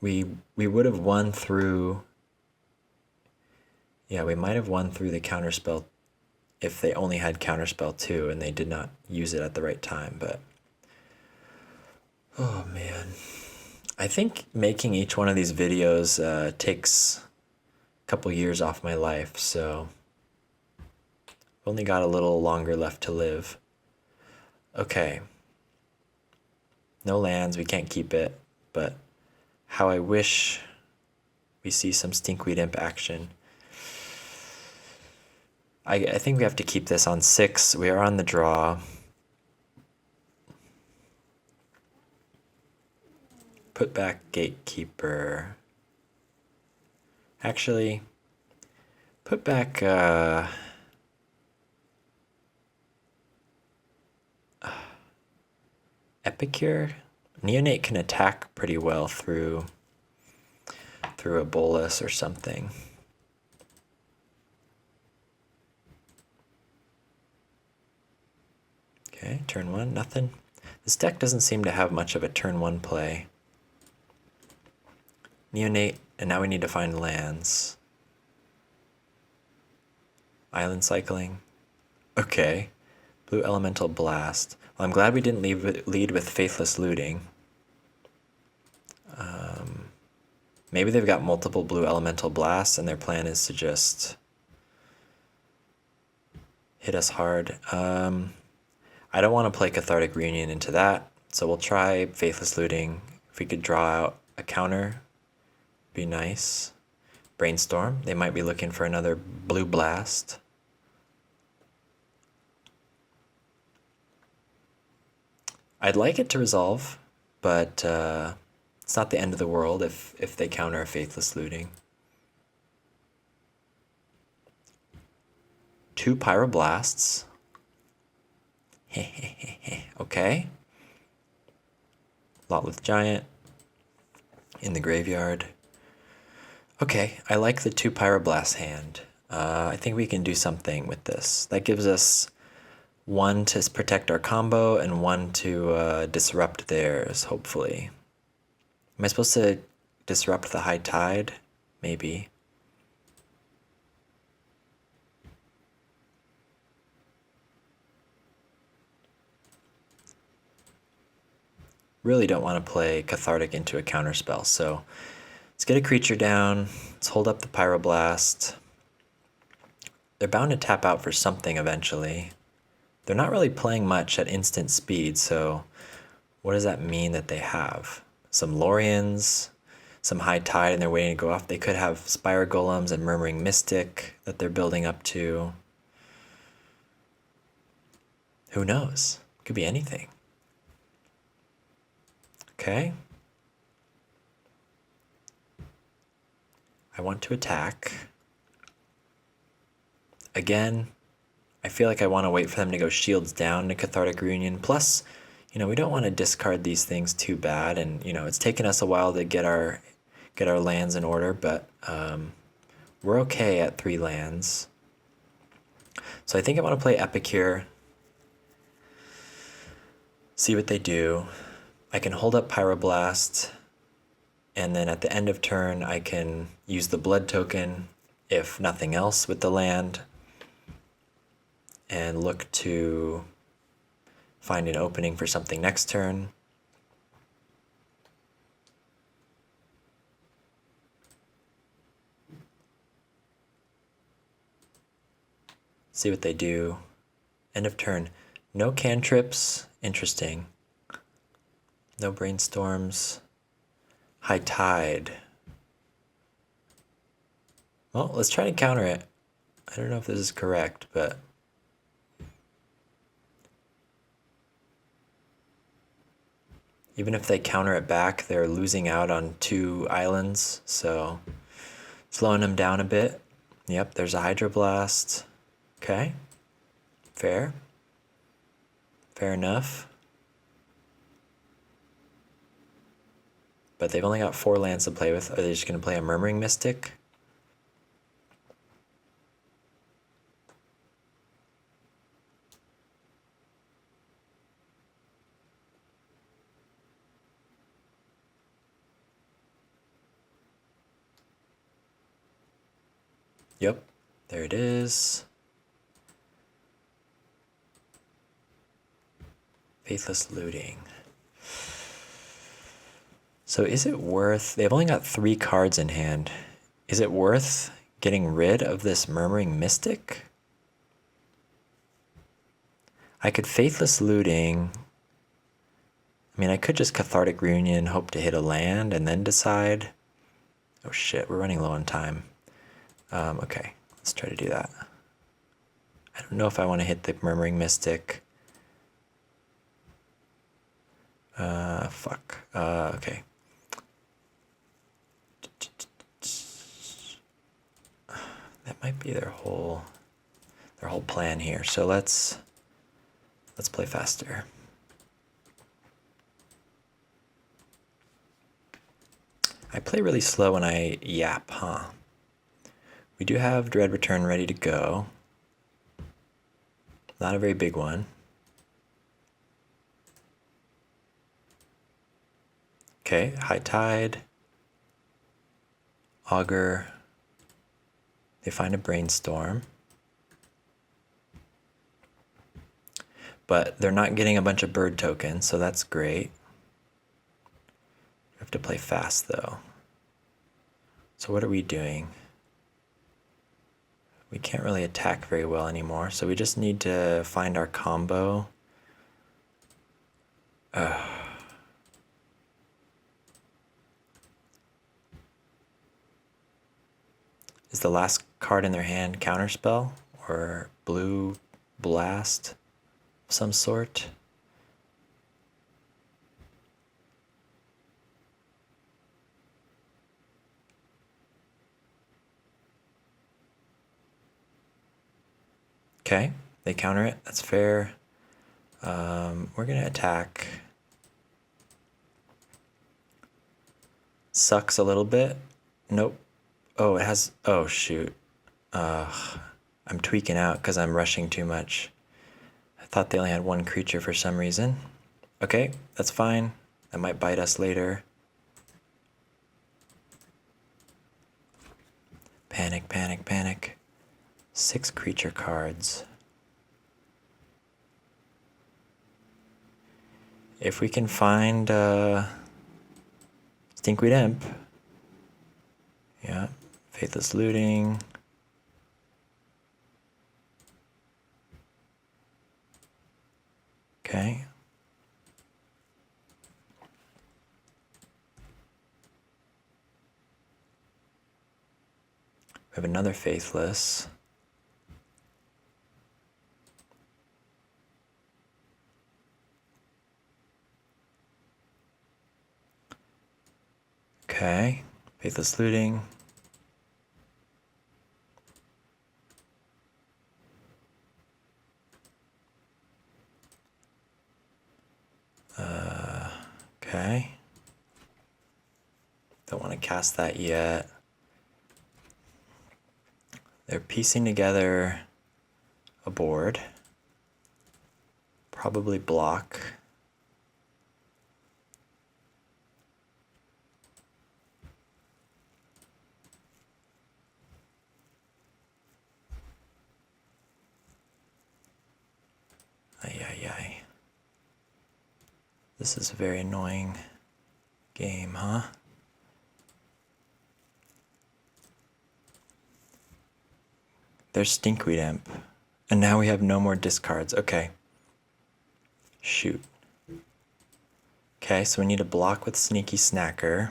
We would have won through... Yeah, we might have won through the counterspell if they only had counterspell 2 and they did not use it at the right time, but... Oh, man. I think making each one of these videos takes a couple years off my life, so... I've only got a little longer left to live. Okay. No lands, we can't keep it, but how I wish we see some Stinkweed Imp action. I think we have to keep this on 6. We are on the draw. Put back Gatekeeper. Actually, put back Epicure. Neonate can attack pretty well through a bolus or something. Okay, turn 1, nothing. This deck doesn't seem to have much of a turn 1 play. Neonate, and now we need to find lands. Island cycling. Okay. Blue Elemental Blast. Well, I'm glad we didn't lead with Faithless Looting. Maybe they've got multiple Blue Elemental Blasts and their plan is to just hit us hard. I don't want to play Cathartic Reunion into that, so we'll try Faithless Looting. If we could draw out a counter, be nice. Brainstorm, they might be looking for another Blue Blast. I'd like it to resolve, but it's not the end of the world if they counter a Faithless Looting. 2 Pyroblasts. Okay. Lotleth Giant in the graveyard. Okay, I like the 2 Pyroblast hand. I think we can do something with this. That gives us 1 to protect our combo and 1 to disrupt theirs, hopefully. Am I supposed to disrupt the High Tide? Maybe. Really don't want to play Cathartic into a counterspell, so let's get a creature down. Let's hold up the Pyroblast. They're bound to tap out for something eventually. They're not really playing much at instant speed, so what does that mean that they have? Some Lorians, some High Tide, and they're waiting to go off. They could have Spire Golems and Murmuring Mystic that they're building up to. Who knows? Could be anything. Okay. I want to attack. Again, I feel like I want to wait for them to go shields down to Cathartic Reunion. Plus, you know, we don't want to discard these things too bad, and you know, it's taken us a while to get our lands in order, but we're okay at 3 lands. So I think I want to play Epic here. See what they do. I can hold up Pyroblast, and then at the end of turn I can use the blood token, if nothing else, with the land, and look to find an opening for something next turn. See what they do. End of turn. No cantrips. Interesting. No brainstorms. High Tide. Well, let's try to counter it. I don't know if this is correct, but even if they counter it back, they're losing out on 2 islands, so slowing them down a bit. Yep, there's a Hydroblast. Okay. Fair. Fair enough. But they've only got 4 lands to play with. Are they just going to play a Murmuring Mystic? Yep, there it is. Faithless Looting. So is it worth... They've only got 3 cards in hand. Is it worth getting rid of this Murmuring Mystic? I could Faithless Looting. I mean, I could just Cathartic Reunion, hope to hit a land, and then decide. Oh shit, we're running low on time. Okay, let's try to do that. I don't know if I want to hit the Murmuring Mystic. Fuck. Okay. That might be their whole plan here. So let's play faster. I play really slow when I yap, huh? We do have Dread Return ready to go. Not a very big one. Okay, High Tide. Augur. They find a Brainstorm. But they're not getting a bunch of bird tokens, so that's great. We have to play fast though. So what are we doing? We can't really attack very well anymore, so we just need to find our combo. Is the last card in their hand counterspell or blue blast of some sort? Okay, they counter it. That's fair. We're gonna attack. Sucks a little bit. Nope. Oh, it has. Oh shoot. I'm tweaking out because I'm rushing too much. I thought they only had one creature for some reason. Okay, that's fine. That might bite us later. Panic, panic, panic. 6 creature cards. If we can find Stinkweed Imp. Yeah, Faithless Looting. Okay. We have another Faithless. Okay, Faithless Looting. Okay. Don't want to cast that yet. They're piecing together a board. Probably block. Ay, ay, ay. This is a very annoying game, huh? There's Stinkweed Imp. And now we have no more discards. Okay. Shoot. Okay, so we need a block with Sneaky Snacker.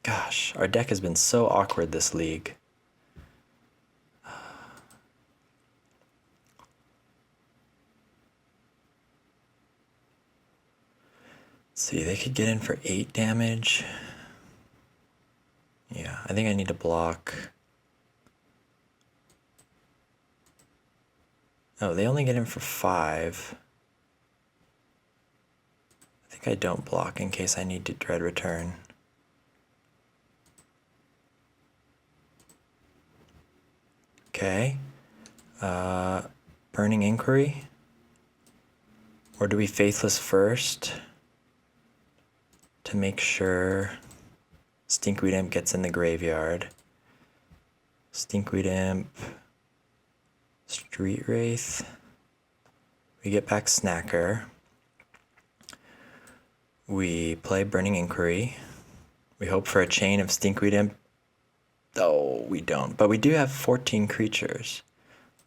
Gosh, our deck has been so awkward this league. Let's see, they could get in for 8 damage. Yeah, I think I need to block. Oh, they only get in for 5. I think I don't block in case I need to dread return. Okay. Burning Inquiry? Or do we Faithless first to make sure Stinkweed Imp gets in the graveyard? Stinkweed Imp, Street Wraith. We get back Snacker. We play Burning Inquiry. We hope for a chain of Stinkweed Imp. Oh, we don't. But we do have 14 creatures.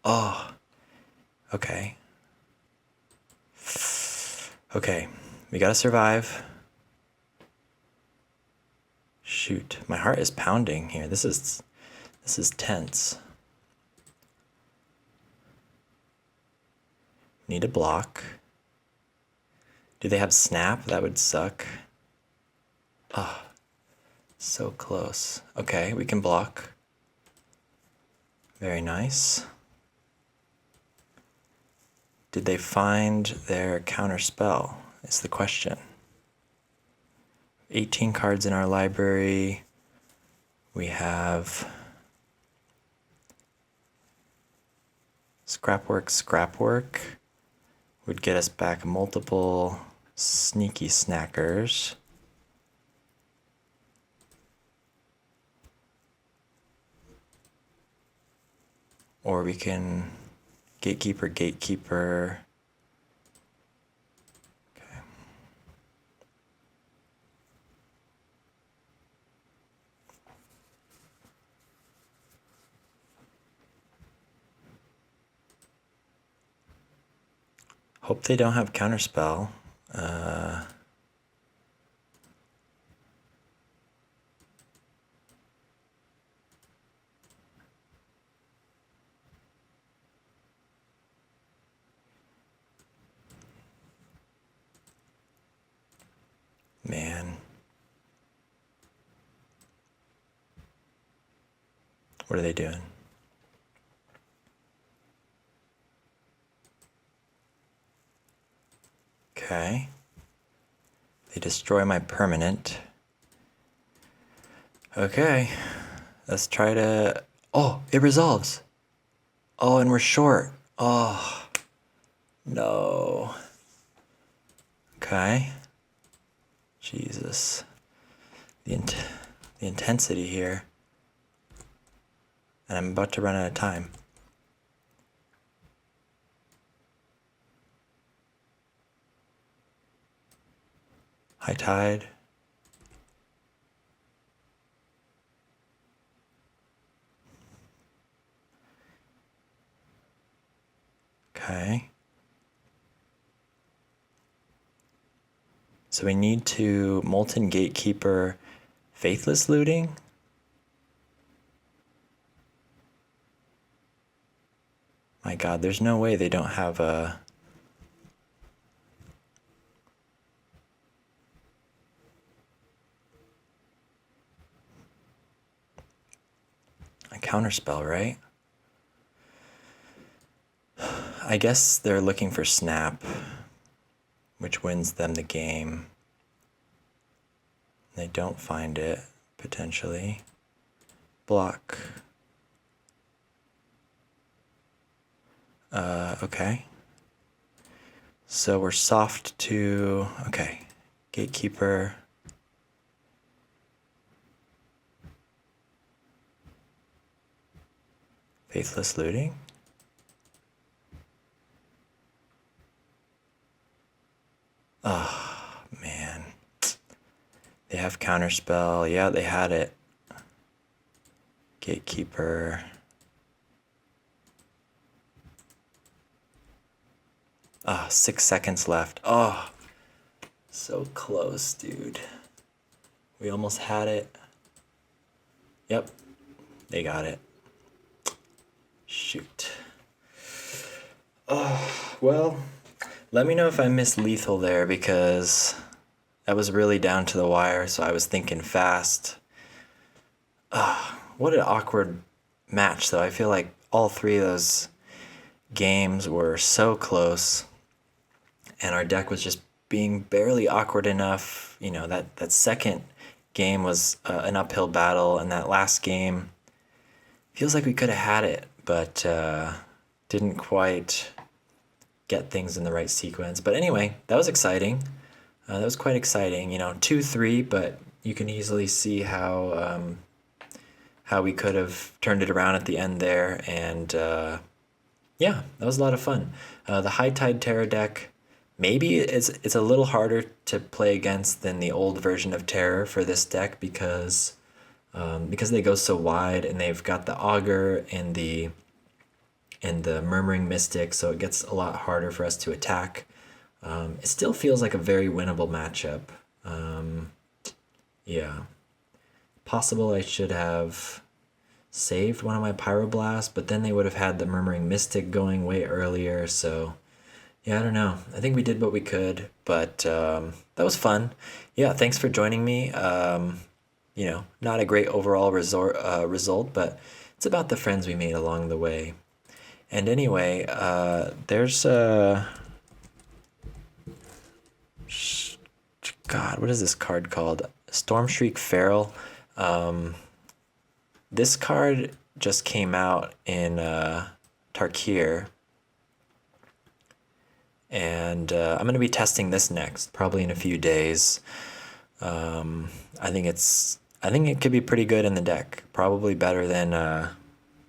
Oh, okay. Okay, we gotta survive. Shoot, my heart is pounding here. This is tense. Need a block. Do they have Snap? That would suck. Ah, oh, so close. Okay, we can block. Very nice. Did they find their counter spell? Is the question. 18 cards in our library. We have Scrapwork would get us back multiple Sneaky Snackers. Or we can Gatekeeper. Okay. Hope they don't have counterspell. Man. What are they doing? Okay. They destroy my permanent. Okay. Let's try to... Oh, it resolves. Oh, and we're short. Oh, no. Okay. Jesus. The intensity here. And I'm about to run out of time. High tide. Okay. So we need to Molten Gatekeeper Faithless Looting. My God, there's no way they don't have a... counterspell, right? I guess they're looking for Snap, which wins them the game. They don't find it, potentially. Block. Okay. So we're soft to... Okay. Gatekeeper. Faithless Looting. Oh, man. They have counterspell. Yeah, they had it. Gatekeeper. Ah, 6 seconds left. Oh, so close, dude. We almost had it. Yep, they got it. Shoot. Oh, well, let me know if I missed lethal there, because that was really down to the wire, so I was thinking fast. What an awkward match, though. I feel like all three of those games were so close, and our deck was just being barely awkward enough. You know, that second game was an uphill battle, and that last game feels like we could have had it, but didn't quite get things in the right sequence. But anyway, that was exciting. That was quite exciting. You know, 2-3, but you can easily see how we could have turned it around at the end there. And yeah, that was a lot of fun. The High Tide Terror deck, maybe it's a little harder to play against than the old version of Terror for this deck, because they go so wide, and they've got the Augur and the Murmuring Mystic, so it gets a lot harder for us to attack. It still feels like a very winnable matchup. Yeah. Possible I should have saved one of my Pyroblasts, but then they would have had the Murmuring Mystic going way earlier, so yeah, I don't know. I think we did what we could, but that was fun. Yeah, thanks for joining me. You know, not a great overall result, but it's about the friends we made along the way. And anyway, there's God, what is this card called? Stormshriek Feral. This card just came out in Tarkir, and I'm going to be testing this next, probably in a few days. I think it could be pretty good in the deck, probably better than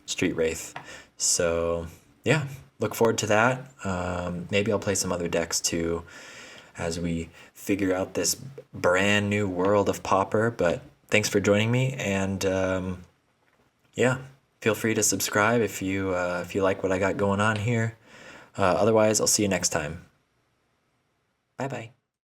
Street Wraith. So yeah, look forward to that. Maybe I'll play some other decks too as we figure out this brand new world of Pauper. But thanks for joining me, and yeah, feel free to subscribe if you like what I got going on here. Otherwise, I'll see you next time. Bye bye.